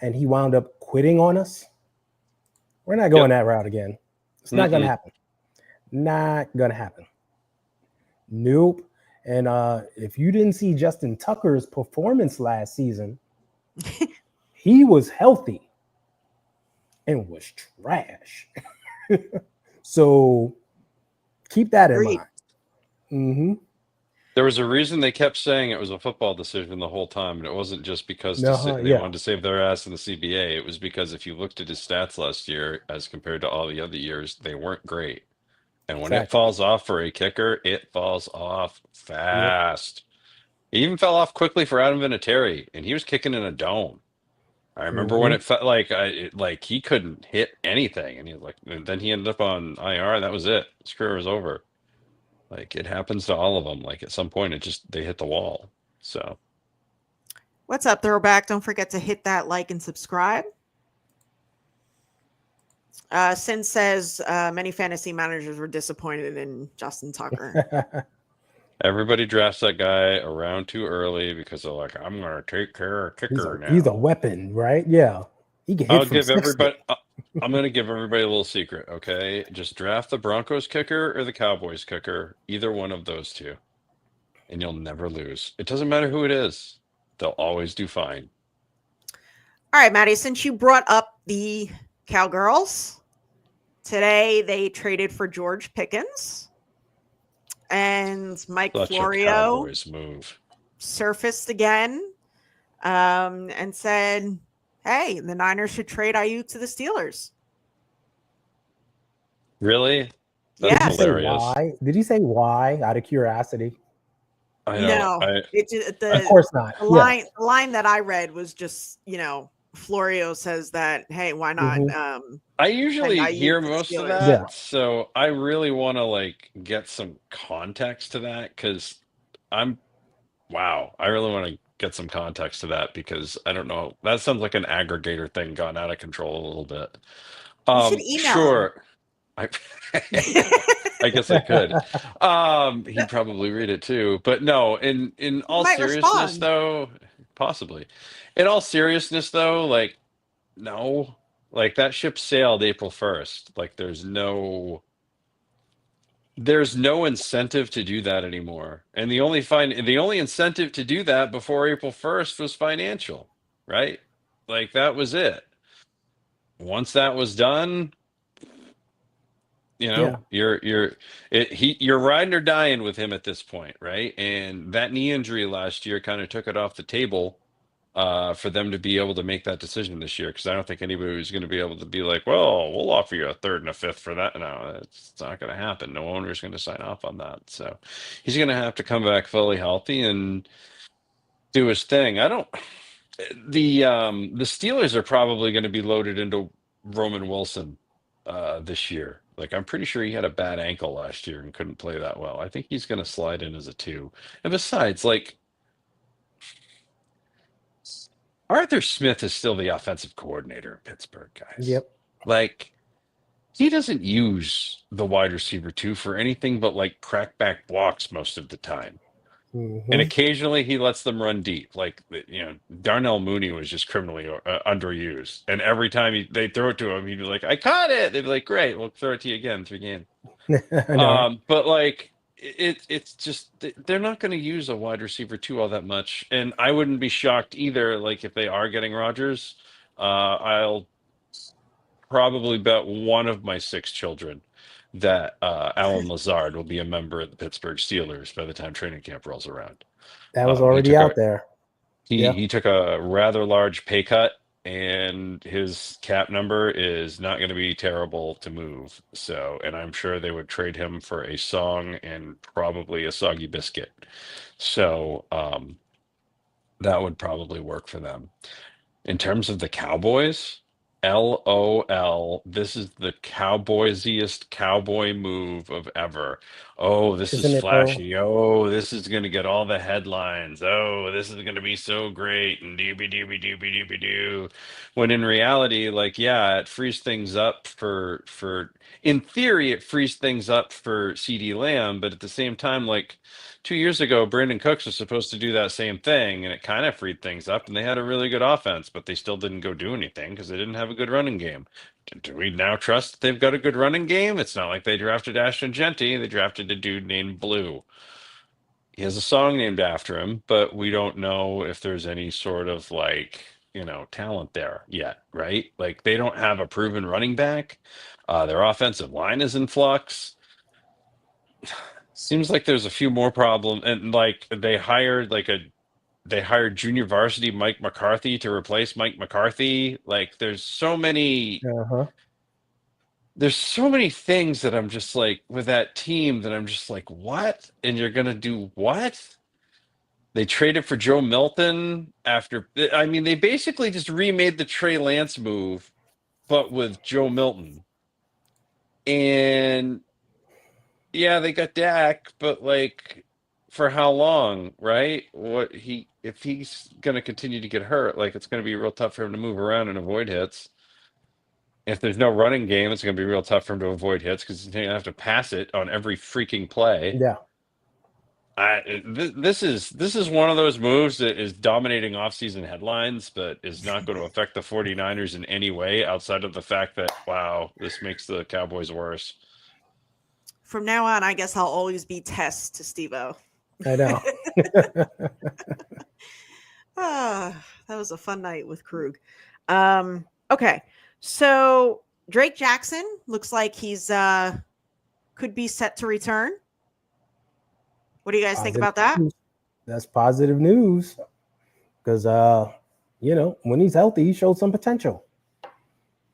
Speaker 2: and he wound up quitting on us. We're not going that route again. It's not going to happen. Not going to happen. Nope. And if you didn't see Justin Tucker's performance last season, he was healthy and was trash. So keep that in mind. Mm-hmm.
Speaker 3: There was a reason they kept saying it was a football decision the whole time, and it wasn't just because they wanted to save their ass in the CBA. It was because if you looked at his stats last year as compared to all the other years, they weren't great. And when it falls off for a kicker, it falls off fast. Yep. It even fell off quickly for Adam Vinatieri, and he was kicking in a dome. I remember when it felt like he couldn't hit anything, and then he ended up on IR, and that was it. His career was over. Like, it happens to all of them. Like, at some point, they hit the wall. So,
Speaker 1: what's up, Throwback? Don't forget to hit that like and subscribe. Sin says many fantasy managers were disappointed in Justin Tucker.
Speaker 3: Everybody drafts that guy around too early because they're like, I'm going to take care of kicker now.
Speaker 2: He's a weapon, right? Yeah. He can hit
Speaker 3: I'm going to give everybody a little secret, okay? Just draft the Broncos kicker or the Cowboys kicker, either one of those two, and you'll never lose. It doesn't matter who it is. They'll always do fine.
Speaker 1: All right, Maddie, since you brought up the Cowgirls, today they traded for George Pickens, and Mike Florio surfaced again and said, hey, the Niners should trade Ayuk to the Steelers.
Speaker 3: Really? That's hilarious.
Speaker 2: Why? Did he say why, out of curiosity?
Speaker 3: I know.
Speaker 1: No, it just
Speaker 2: Of
Speaker 1: the
Speaker 2: course not.
Speaker 1: the
Speaker 2: Yeah.
Speaker 1: line that I read was just, Florio says that, hey, why not?
Speaker 2: Mhm.
Speaker 3: I
Speaker 1: Why
Speaker 3: usually
Speaker 1: not use
Speaker 3: hear
Speaker 1: the
Speaker 3: most of
Speaker 1: Steelers?
Speaker 2: Yeah.
Speaker 3: that, so I really want to like get some context to that because I'm wow. I really want to get some context to that because I don't know. That sounds like an aggregator thing gone out of control a little bit.
Speaker 1: You should email
Speaker 3: Sure. I I guess I could. He'd probably read it too. But no, in
Speaker 1: He
Speaker 3: all
Speaker 1: might
Speaker 3: seriousness
Speaker 1: respond.
Speaker 3: though, possibly. In all seriousness though, like no. Like that ship sailed April 1st. Like there's no incentive to do that anymore. And the only incentive to do that before April 1st was financial, right? Like that was it. Once that was done,
Speaker 2: Yeah.
Speaker 3: you're riding or dying with him at this point, right? And that knee injury last year kind of took it off the table for them to be able to make that decision this year. Because I don't think anybody was going to be able to be like, well, we'll offer you a third and a fifth for that. No, it's not going to happen. No owner's going to sign off on that. So he's going to have to come back fully healthy and do his thing. I don't. The Steelers are probably going to be loaded into Roman Wilson this year. Like I'm pretty sure he had a bad ankle last year and couldn't play that well. I think he's going to slide in as a two. And besides, like Arthur Smith is still the offensive coordinator in Pittsburgh, guys.
Speaker 2: Yep.
Speaker 3: Like he doesn't use the wide receiver two for anything but like crackback blocks most of the time. And
Speaker 2: Mhm.
Speaker 3: occasionally he lets them run deep. Like, Darnell Mooney was just criminally underused. And every time they throw it to him, he'd be like, I caught it. They'd be like, great, we'll throw it to you again, 3 games.
Speaker 2: I know.
Speaker 3: But like, it's just, they're not going to use a wide receiver two all that much. And I wouldn't be shocked either. Like, if they are getting Rodgers, I'll probably bet one of my 6 children that Alan Lazard will be a member of the Pittsburgh Steelers by the time training camp rolls around.
Speaker 2: That was
Speaker 3: He
Speaker 2: already
Speaker 3: took
Speaker 2: out
Speaker 3: a
Speaker 2: there.
Speaker 3: he
Speaker 2: Yeah.
Speaker 3: he took a rather large pay cut, and his cap number is not going to be terrible to move. So, and I'm sure they would trade him for a song and probably a soggy biscuit. So, that would probably work for them. In terms of the Cowboys, LOL, this is the cowboysiest cowboy move of ever. Oh, this is
Speaker 2: Isn't it though?
Speaker 3: flashy. Oh, this is going to get all the headlines. Oh, this is going to be so great. And doobie doobie doobie doobie doo. When in reality, like, yeah, it frees things up in theory, it frees things up for CD Lamb, but at the same time, like, 2 years ago, Brandon Cooks was supposed to do that same thing, and it kind of freed things up, and they had a really good offense, but they still didn't go do anything because they didn't have a good running game. Do we now trust that they've got a good running game? It's not like they drafted Ashton Genty. They drafted a dude named Blue. He has a song named after him, but we don't know if there's any sort of like, talent there yet, right? Like they don't have a proven running back. Their offensive line is in flux. Seems like there's a few more problems, and like they hired junior varsity Mike McCarthy to replace Mike McCarthy. Like
Speaker 2: Uh-huh.
Speaker 3: there's so many things that I'm just like with that team that I'm just like, what? And you're gonna do what? They traded for Joe Milton after. I mean, they basically just remade the Trey Lance move, but with Joe Milton. And yeah, they got Dak, but like for how long, right? If he's gonna continue to get hurt, like it's gonna be real tough for him to move around and avoid hits. If there's no running game, it's gonna be real tough for him to avoid hits because he's gonna have to pass it on every freaking play.
Speaker 2: Yeah.
Speaker 3: This is one of those moves that is dominating offseason headlines, but is not going to affect the 49ers in any way outside of the fact that, wow, this makes the Cowboys worse.
Speaker 1: From now on, I guess I'll always be Tess to Steve-O.
Speaker 2: I know.
Speaker 1: That was a fun night with Krug. Okay, so Drake Jackson looks like he's could be set to return. What do you guys think about that?
Speaker 2: That's positive news because when he's healthy, he showed some potential.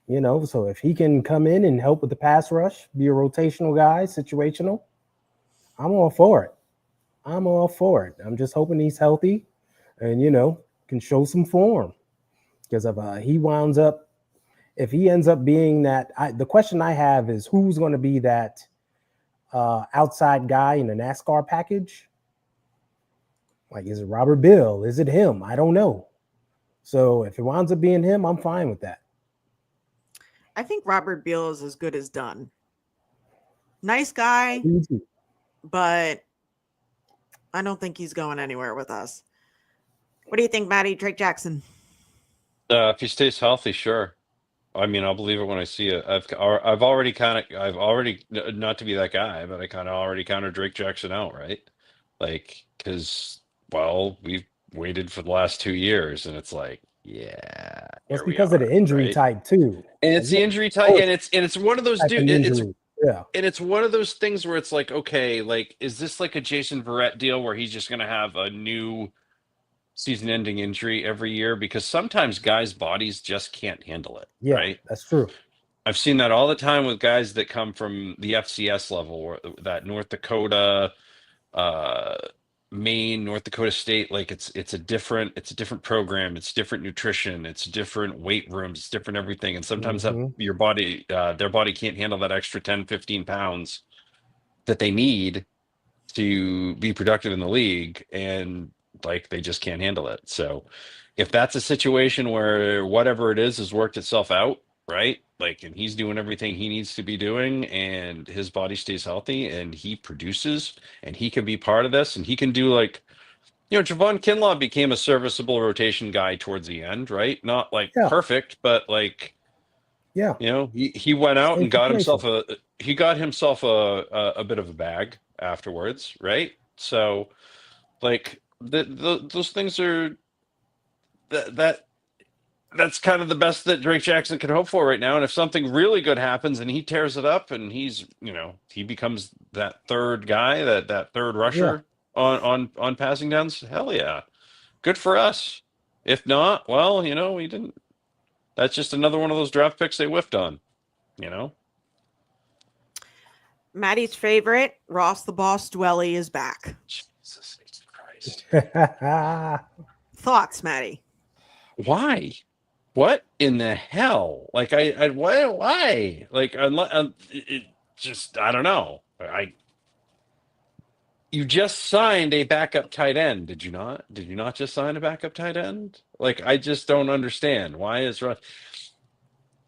Speaker 2: So if he can come in and help with the pass rush, be a rotational guy, situational, I'm all for it. I'm all for it. I'm just hoping he's healthy and, can show some form. Because if he ends up being that, the question I have is who's going to be that outside guy in the NASCAR package? Like, is it Robert Bill? Is it him? I don't know. So if it winds up being him, I'm fine with that.
Speaker 1: I think Robert Beal is as good as done. Nice guy, but I don't think he's going anywhere with us. What do you think, Maddie? Drake Jackson?
Speaker 3: If he stays healthy, sure. I mean, I'll believe it when I see it. I've already not to be that guy, but I kind of already counted Drake Jackson out, right? Like, because we've waited for the last 2 years, and it's like, yeah,
Speaker 2: It's
Speaker 3: here we
Speaker 2: because of the
Speaker 3: are,
Speaker 2: injury
Speaker 3: right?
Speaker 2: type too.
Speaker 3: And it's the injury type, and it's one of those
Speaker 2: Type of injury. Yeah.
Speaker 3: and it's one of those things where it's like, okay, like, is this like a Jason Verrett deal where he's just gonna have a new season-ending injury every year? Because sometimes guys' bodies just can't handle it,
Speaker 2: Yeah,
Speaker 3: right?
Speaker 2: that's true.
Speaker 3: I've seen that all the time with guys that come from the FCS level, or that North Dakota, Maine, North Dakota State. Like, it's a different program. It's different nutrition. It's different weight rooms. It's different everything. And sometimes their body can't handle that extra 10, 15 pounds that they need to be productive in the league, and like, they just can't handle it. So if that's a situation where whatever it is has worked itself out, right? Like, and he's doing everything he needs to be doing, and his body stays healthy, and he produces, and he can be part of this, and he can do, like, Javon Kinlaw became a serviceable rotation guy towards the end, right? Not like perfect, but like,
Speaker 2: yeah,
Speaker 3: he went out and got himself
Speaker 2: situation.
Speaker 3: a bit of a bag afterwards, right? So, like, those things are that's kind of the best that Drake Jackson can hope for right now. And if something really good happens and he tears it up, and he becomes that third guy, that third rusher on passing downs, hell yeah, good for us. If not, well, we didn't. That's just another one of those draft picks they whiffed on.
Speaker 1: Maddie's favorite, Ross the Boss Dwelly, is back.
Speaker 3: Jesus Christ.
Speaker 1: Thoughts, Maddie?
Speaker 3: Why? What in the hell? Like, why? Like, it just, I don't know. You just signed a backup tight end, did you not? Did you not just sign a backup tight end? Like, I just don't understand. Why is Russ?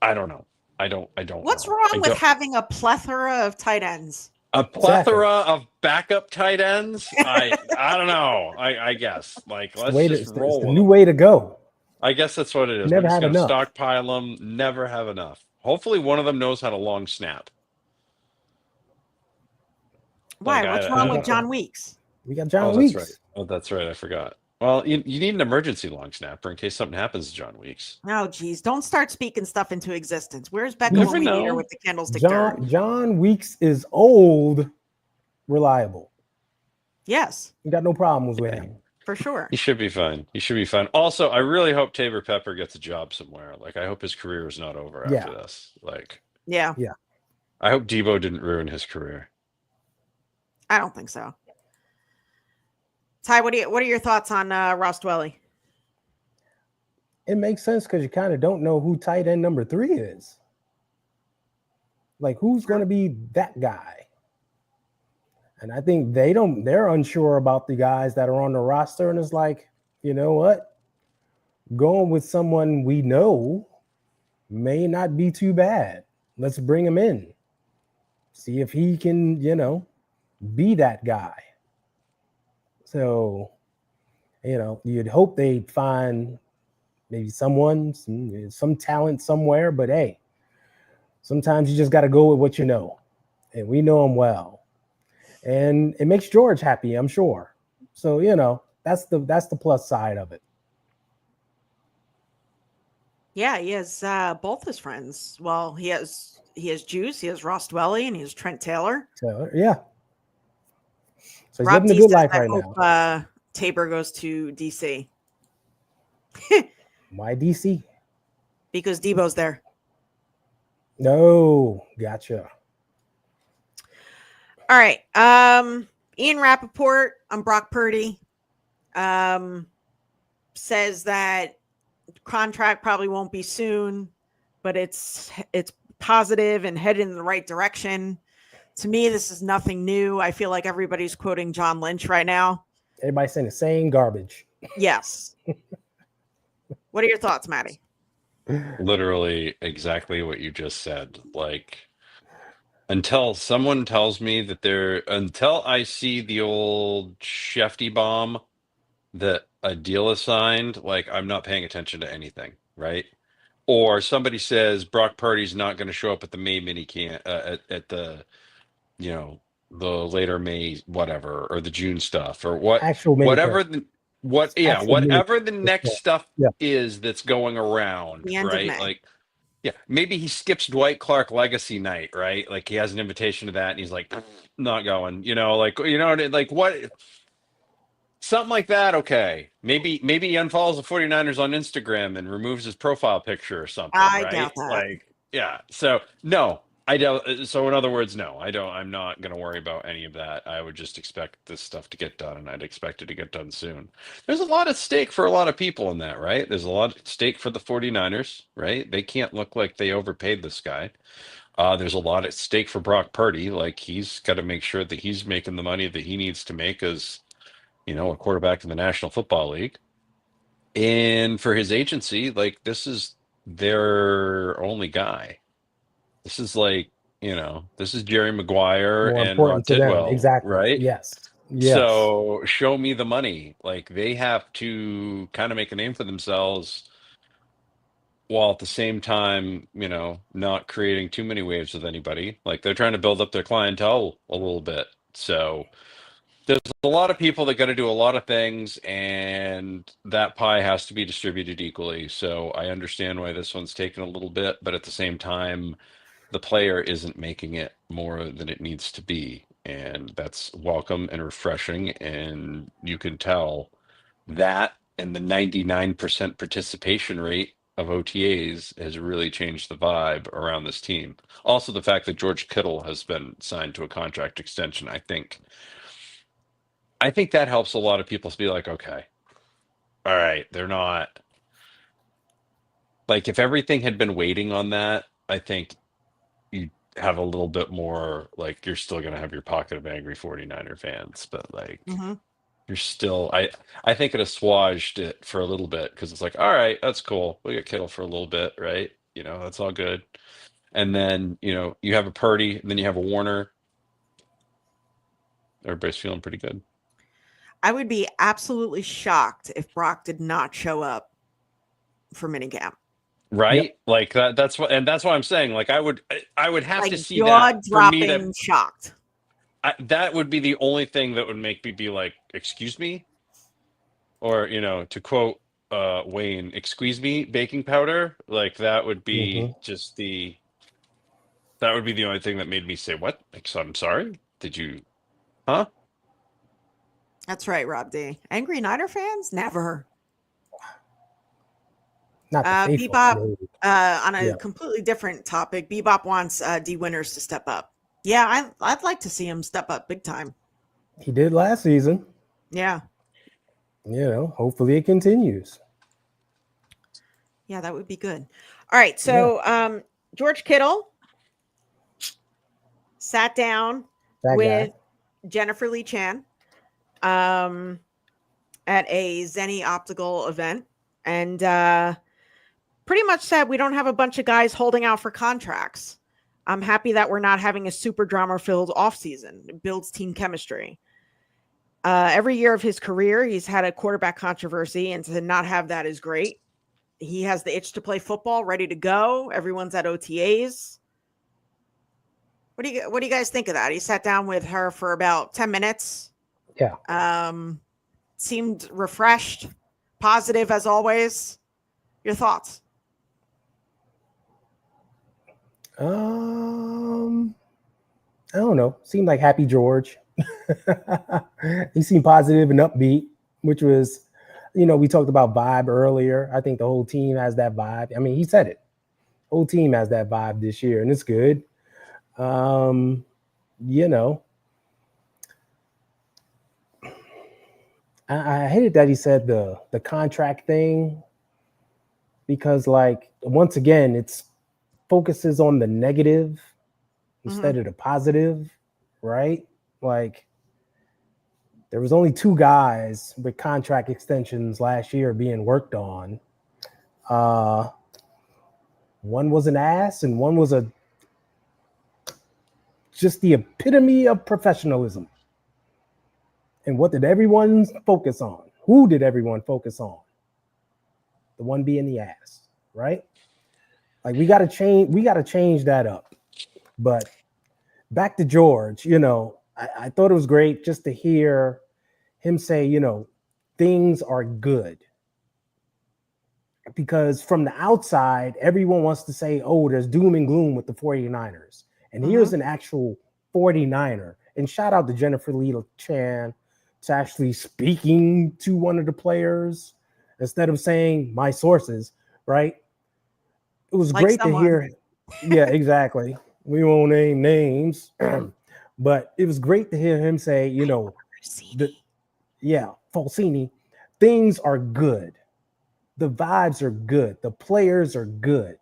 Speaker 3: I don't know. I don't.
Speaker 1: What's wrong with having a plethora of tight ends?
Speaker 3: A plethora of backup tight ends? I don't know. I guess. Like, let's just roll.
Speaker 2: It's the new way to go.
Speaker 3: I guess that's what it is.
Speaker 2: Never
Speaker 3: We're just
Speaker 2: have
Speaker 3: going to
Speaker 2: enough.
Speaker 3: stockpile them, never have enough. Hopefully one of them knows how to long snap.
Speaker 1: Why? What's wrong with John Weeks?
Speaker 2: We got John Weeks.
Speaker 3: That's right. Oh, that's right. I forgot. Well, you need an emergency long snapper in case something happens to John Weeks.
Speaker 1: Oh, geez. Don't start speaking stuff into existence. Where's Becca when we need her with the candlestick dirt?
Speaker 2: John Weeks is old, reliable.
Speaker 1: Yes.
Speaker 2: You got no problems with him.
Speaker 1: For sure.
Speaker 3: He should be fine. Also, I really hope Tabor Pepper gets a job somewhere. Like, I hope his career is not over after this. Like,
Speaker 1: yeah.
Speaker 3: I hope Debo didn't ruin his career.
Speaker 1: I don't think so. Ty, what are your thoughts on Ross Dwelly?
Speaker 2: It makes sense because you kind of don't know who tight end number 3 is. Like, who's going to be that guy? And I think they're unsure about the guys that are on the roster. And it's like, you know what? Going with someone we know may not be too bad. Let's bring him in. See if he can, be that guy. So, you'd hope they'd find maybe some talent somewhere. But hey, sometimes you just got to go with what you know. And we know him well. And it makes George happy, I'm sure. So, that's the plus side of it.
Speaker 1: Yeah, he has both his friends. Well, he has Juice, he has Ross Dwelly, and he has Trent Taylor.
Speaker 2: Yeah. So he's
Speaker 1: Rob
Speaker 2: living a
Speaker 1: D
Speaker 2: good
Speaker 1: says,
Speaker 2: life
Speaker 1: I
Speaker 2: right
Speaker 1: hope,
Speaker 2: now.
Speaker 1: Tabor goes to DC.
Speaker 2: Why DC?
Speaker 1: Because Debo's there.
Speaker 2: No, gotcha.
Speaker 1: All right. Ian Rappaport on Brock Purdy says that contract probably won't be soon, but it's positive and headed in the right direction. To me, this is nothing new. I feel like everybody's quoting John Lynch right now.
Speaker 2: Everybody's saying the same garbage.
Speaker 1: Yes. What are your thoughts, Maddie?
Speaker 3: Literally exactly what you just said. Like, until someone tells me that until I see the old Shefty bomb that a deal is signed, like, I'm not paying attention to anything, right? Or somebody says Brock Purdy's not going to show up at the May mini camp, at the, the later May, whatever, or the June stuff, or
Speaker 2: Actual mini
Speaker 3: whatever
Speaker 2: camp.
Speaker 3: whatever the next stuff
Speaker 2: Yeah.
Speaker 3: is that's going around,
Speaker 1: The end of
Speaker 3: right?
Speaker 1: May.
Speaker 3: Like, yeah, maybe he skips Dwight Clark Legacy Night, right? Like, he has an invitation to that, and he's like, not going. Like what? Something like that. Okay, maybe he unfollows the 49ers on Instagram and removes his profile picture or something,
Speaker 1: I
Speaker 3: right?
Speaker 1: doubt that.
Speaker 3: Like, yeah. So no, I don't. So in other words, no, I don't. I'm not going to worry about any of that. I would just expect this stuff to get done, and I'd expect it to get done soon. There's a lot at stake for a lot of people in that, right? There's a lot at stake for the 49ers, right? They can't look like they overpaid this guy. There's a lot at stake for Brock Purdy. Like, he's got to make sure that he's making the money that he needs to make as, a quarterback in the National Football League. And for his agency, like, this is their only guy. This is like, this is Jerry Maguire
Speaker 2: More
Speaker 3: and Rod
Speaker 2: important to them.
Speaker 3: Tidwell,
Speaker 2: Exactly.
Speaker 3: right?
Speaker 2: Yes.
Speaker 3: So show me the money. Like, they have to kind of make a name for themselves while at the same time, not creating too many waves with anybody. Like, they're trying to build up their clientele a little bit. So there's a lot of people that got to do a lot of things, and that pie has to be distributed equally. So I understand why this one's taken a little bit, but at the same time, the player isn't making it more than it needs to be. And that's welcome and refreshing. And you can tell that, and the 99% participation rate of OTAs has really changed the vibe around this team. Also, the fact that George Kittle has been signed to a contract extension, I think that helps a lot of people to be like, okay, all right, they're not, like, if everything had been waiting on that, I think you have a little bit more, like, you're still going to have your pocket of angry 49er fans, but like, you're still, I think it assuaged it for a little bit, because it's like, all right, that's cool. We got Kittle for a little bit, right? That's all good. And then, you have a Purdy, and then you have a Warner. Everybody's feeling pretty good.
Speaker 1: I would be absolutely shocked if Brock did not show up for minicamp.
Speaker 3: Right?
Speaker 2: Yep.
Speaker 3: Like that's why I'm saying, like, I would have
Speaker 1: Like,
Speaker 3: to see that for me to,
Speaker 1: shocked.
Speaker 3: that would be the only thing that would make me be like, excuse me, or to quote Wayne, excuse me, baking powder. Like, that would be that would be the only thing that made me say, what? Like, so I'm sorry, did you, huh?
Speaker 1: That's right, Rob D. Angry Niner fans? Never.
Speaker 2: Not the faithful.
Speaker 1: Bebop, on a completely different topic, Bebop wants D Winters to step up. Yeah, I'd like to see him step up big time.
Speaker 2: He did last season.
Speaker 1: Yeah.
Speaker 2: Hopefully it continues.
Speaker 1: Yeah, that would be good. All right, so George Kittle sat down with Jennifer Lee Chan at a Zenni Optical event, and pretty much said, we don't have a bunch of guys holding out for contracts. I'm happy that we're not having a super drama-filled offseason. It builds team chemistry. Every year of his career, he's had a quarterback controversy, and to not have that is great. He has the itch to play football, ready to go. Everyone's at OTAs. What do you guys think of that? He sat down with her for about 10 minutes.
Speaker 2: Yeah.
Speaker 1: Seemed refreshed, positive as always. Your thoughts?
Speaker 2: I don't know. Seemed like Happy George. He seemed positive and upbeat, which was, we talked about vibe earlier. I think the whole team has that vibe. I mean, he said it. Whole team has that vibe this year, and it's good. I hated that he said the contract thing because, like, once again, it's focuses on the negative instead of the positive, right? Like, there was only 2 guys with contract extensions last year being worked on. One was an ass, and one was just the epitome of professionalism. And what did everyone focus on? Who did everyone focus on? The one being the ass, right? Like, we got to change that up. But back to George, I thought it was great just to hear him say, things are good. Because from the outside, everyone wants to say, oh, there's doom and gloom with the 49ers. And here's an actual 49er. And shout out to Jennifer Lee Chan to actually speaking to one of the players instead of saying my sources, right? It was great to hear. Yeah, exactly. We won't name names, but it was great to hear him say, Falsini, things are good. The vibes are good. The players are good.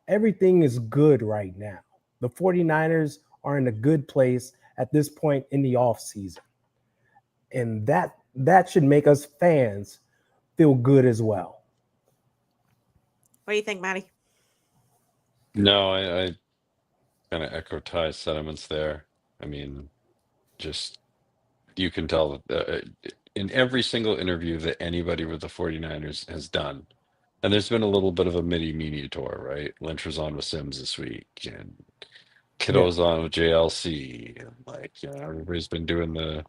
Speaker 2: Everything is good right now. The 49ers are in a good place at this point in the offseason. And that should make us fans feel good as well.
Speaker 1: What do you think, Maddie?
Speaker 3: No, I kind of echo Ty's sentiments there. I mean, just you can tell that in every single interview that anybody with the 49ers has done, and there's been a little bit of a mini media tour, right? Lynch was on with Sims this week, and Kittle's on with JLC, and everybody's been doing the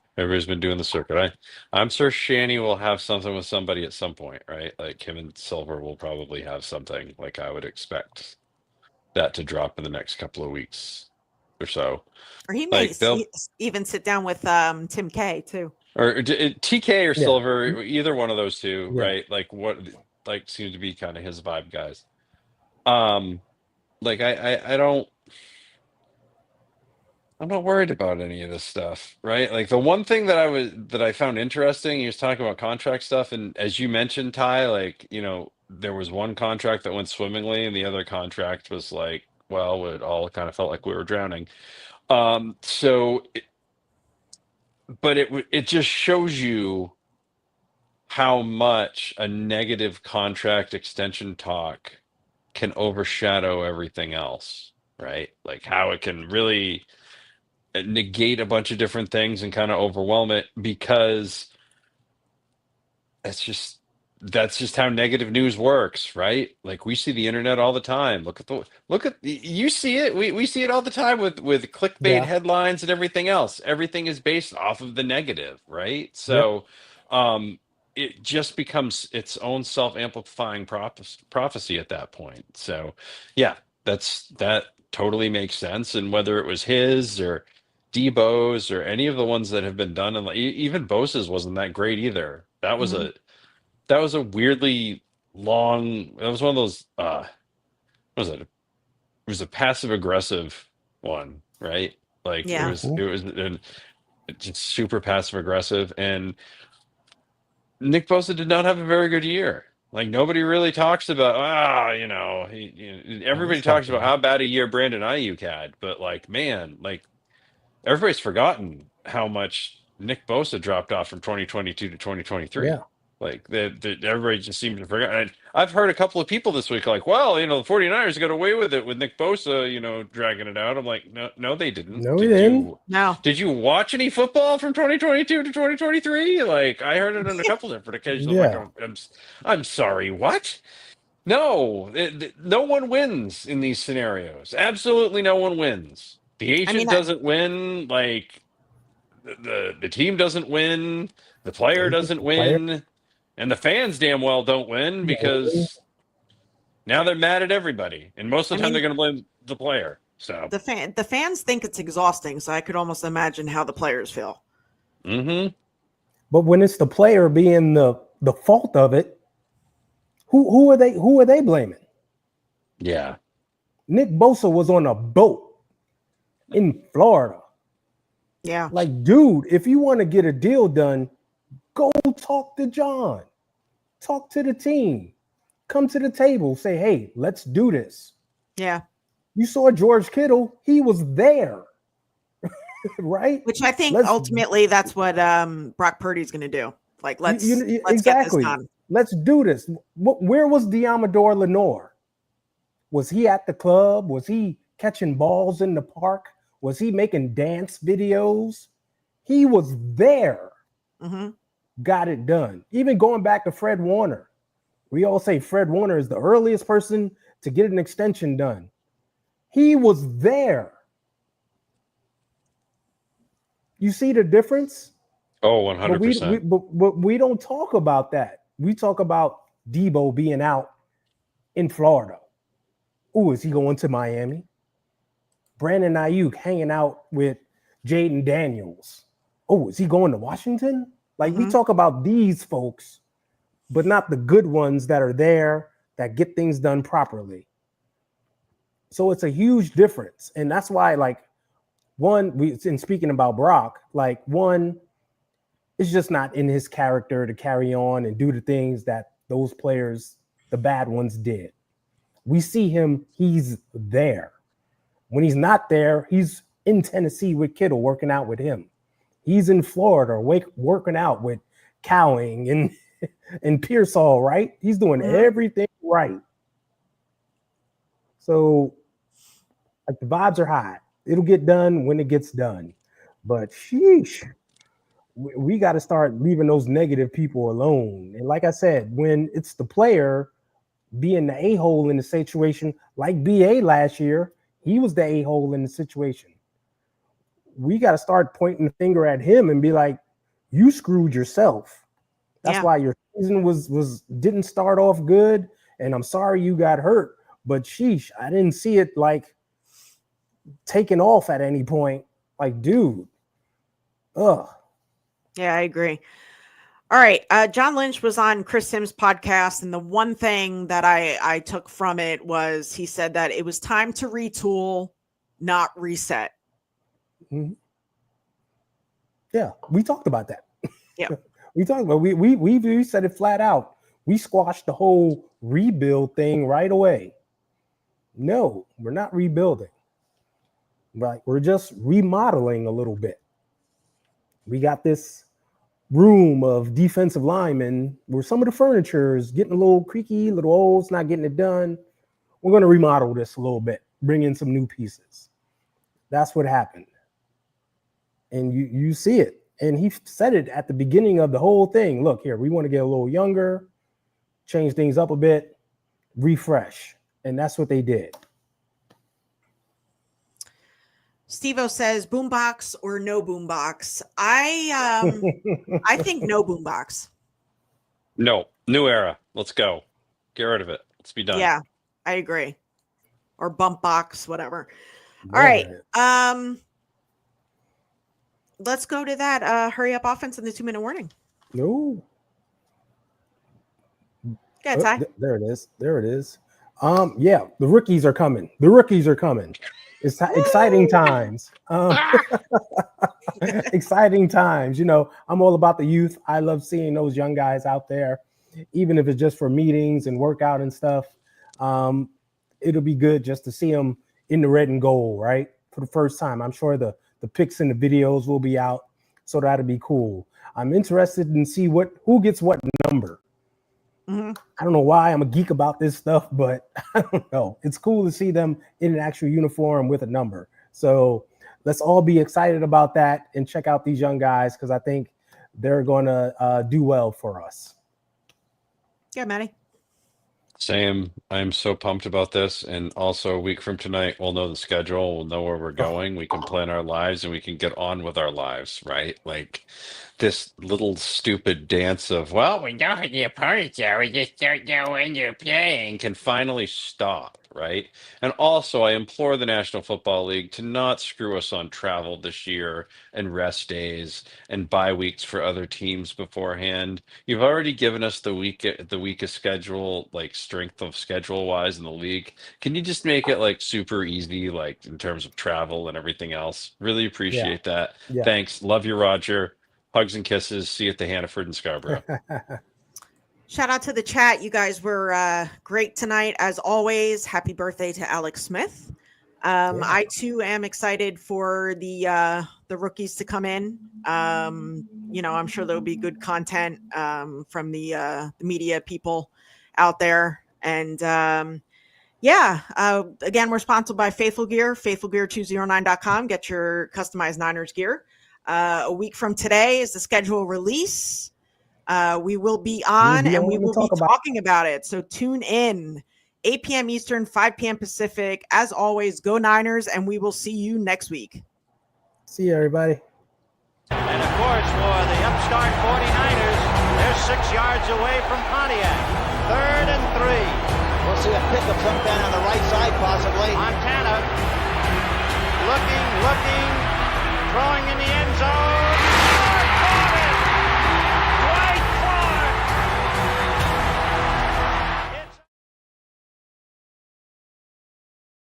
Speaker 3: circuit. I'm sure Shanny will have something with somebody at some point, right? Like him and Silver will probably have something. Like I would expect that to drop in the next couple of weeks or so.
Speaker 1: Or he may even sit down with Tim K too.
Speaker 3: Or TK or Silver, either one of those two, right? Like what seems to be kind of his vibe guys. Like I'm not worried about any of this stuff, right? Like the one thing that I found interesting, he was talking about contract stuff, and as you mentioned, Ty, like, there was one contract that went swimmingly, and the other contract was like, well, it all kind of felt like we were drowning. But it just shows you how much a negative contract extension talk can overshadow everything else, right? Like how it can really negate a bunch of different things and kind of overwhelm it, because that's just how negative news works, right? Like we see the internet all the time. You see it. We see it all the time with clickbait headlines and everything else. Everything is based off of the negative, right? So it just becomes its own self-amplifying prophecy at that point. So that totally makes sense. And whether it was his or Debo's or any of the ones that have been done, and even Bosa's wasn't that great either. That was a weirdly long. That was one of those. What was it? It was a passive aggressive one, right? Like it was just super passive aggressive. And Nick Bosa did not have a very good year. Like nobody really talks about. Everybody talks about how bad a year Brandon Ayuk had, but like, man, like everybody's forgotten how much Nick Bosa dropped off from 2022 to 2023.
Speaker 2: Yeah.
Speaker 3: Like everybody just seems to forget. And I've heard a couple of people this week like, well, the 49ers got away with it with Nick Bosa, dragging it out. I'm like, no, they didn't.
Speaker 2: No, they didn't.
Speaker 1: No.
Speaker 3: Did you watch any football from 2022 to 2023? Like I heard it on a couple different occasions.
Speaker 2: Yeah.
Speaker 3: Like, I'm sorry, what? No, no one wins in these scenarios. Absolutely no one wins. The agent doesn't win. Like the team doesn't win. The player doesn't win. And the fans damn well don't win, because now they're mad at everybody. And most of the time they're going to blame the player. So
Speaker 1: the fans think it's exhausting. So I could almost imagine how the players feel.
Speaker 3: Mm-hmm.
Speaker 2: But when it's the player being the fault of it, who are they blaming?
Speaker 3: Yeah.
Speaker 2: Nick Bosa was on a boat in Florida.
Speaker 1: Yeah.
Speaker 2: Like, dude, if you want to get a deal done, Go talk to John. Talk to the team. Come to the table. Say, hey, let's do this.
Speaker 1: Yeah.
Speaker 2: You saw George Kittle. He was there. Right?
Speaker 1: Which I think ultimately that's what Brock Purdy's going to do. Like, let's
Speaker 2: exactly.
Speaker 1: get this done.
Speaker 2: Let's do this. Where was Diamador Lenore? Was he at the club? Was he catching balls in the park? Was he making dance videos? He was there.
Speaker 1: Mm-hmm.
Speaker 2: Got it done. Even going back to Fred Warner. We all say Fred Warner is the earliest person to get an extension done. He was there. You see the difference?
Speaker 3: Oh, 100%.
Speaker 2: But we don't talk about that. We talk about Debo being out in Florida. Oh, is he going to Miami? Brandon Ayuk hanging out with Jaden Daniels. Oh, is he going to Washington? Like, we talk about these folks, but not the good ones that are there that get things done properly. So it's a huge difference. And that's why, like, in speaking about Brock, like, one, it's just not in his character to carry on and do the things that those players, the bad ones, did. We see him, he's there. When he's not there, he's in Tennessee with Kittle working out with him. He's in Florida working out with Cowing and Pearsall, right? He's doing everything right. So, like, the vibes are high. It'll get done when it gets done. But sheesh, we got to start leaving those negative people alone. And like I said, when it's the player being the a-hole in the situation, like BA last year, he was the a-hole in the situation. We got to start pointing the finger at him and be like, you screwed yourself. That's why your season didn't start off good. And I'm sorry you got hurt. But sheesh, I didn't see it like taking off at any point. Like, dude. Ugh.
Speaker 1: Yeah, I agree. All right. John Lynch was on Chris Sims' podcast, and the one thing that I took from it was he said that it was time to retool, not reset.
Speaker 2: Mm-hmm. Yeah, we talked about that.
Speaker 1: Yeah.
Speaker 2: We talked about we said it flat out. We squashed the whole rebuild thing right away. No, we're not rebuilding. Right, we're just remodeling a little bit. We got this room of defensive linemen where some of the furniture is getting a little creaky, a little old, it's not getting it done. We're going to remodel this a little bit, bring in some new pieces. That's what happened. And you see it. And he said it at the beginning of the whole thing. Look here, we want to get a little younger, change things up a bit, refresh. And that's what they did.
Speaker 1: Steve-O says boombox or no boombox. I think no boombox.
Speaker 3: No, new era. Let's go. Get rid of it. Let's be done.
Speaker 1: Yeah, I agree. Or bump box, whatever. All right. Let's go to that hurry up offense and the 2-minute warning.
Speaker 2: No.
Speaker 1: Yeah, Ty.
Speaker 2: There it is. There it is. Yeah, the rookies are coming. The rookies are coming. It's exciting times. Exciting times. You know, I'm all about the youth. I love seeing those young guys out there, even if it's just for meetings and workout and stuff. It'll be good just to see them in the red and gold, right? For the first time. I'm sure the pics and the videos will be out, so that'll be cool. I'm interested in see who gets what number.
Speaker 1: Mm-hmm.
Speaker 2: I don't know why I'm a geek about this stuff, but I don't know. It's cool to see them in an actual uniform with a number. So let's all be excited about that and check out these young guys because I think they're going to do well for us.
Speaker 1: Yeah, Maddie.
Speaker 3: Same. I'm so pumped about this. And also a week from tonight, we'll know the schedule. We'll know where we're going. We can plan our lives and we can get on with our lives, right? Like this little stupid dance of, well, we know who the opponents are. We just don't know when you're playing can finally stop, right? And also, I implore the National Football League to not screw us on travel this year and rest days and bye weeks for other teams beforehand. You've already given us the weakest schedule, like strength of schedule wise in the league. Can you just make it like super easy, like in terms of travel and everything else? Really appreciate that.
Speaker 2: Yeah.
Speaker 3: Thanks. Love you, Roger. Hugs and kisses. See you at the Hannaford in Scarborough.
Speaker 1: Shout out to the chat. You guys were great tonight, as always. Happy birthday to Alex Smith. I too am excited for the rookies to come in. I'm sure there'll be good content from the media people out there. And again, we're sponsored by Faithful Gear, faithfulgear209.com. Get your customized Niners gear. A week from today is the schedule release. We will be on and we will be talking about it. So tune in 8 p.m. Eastern, 5 p.m. Pacific. As always, go Niners, and we will see you next week.
Speaker 2: See you, everybody.
Speaker 4: And of course, for the upstart 49ers, they're 6 yards away from Pontiac. 3rd and 3.
Speaker 5: We'll see a pickup sometime on the right side, possibly.
Speaker 4: Montana looking, throwing in the end zone.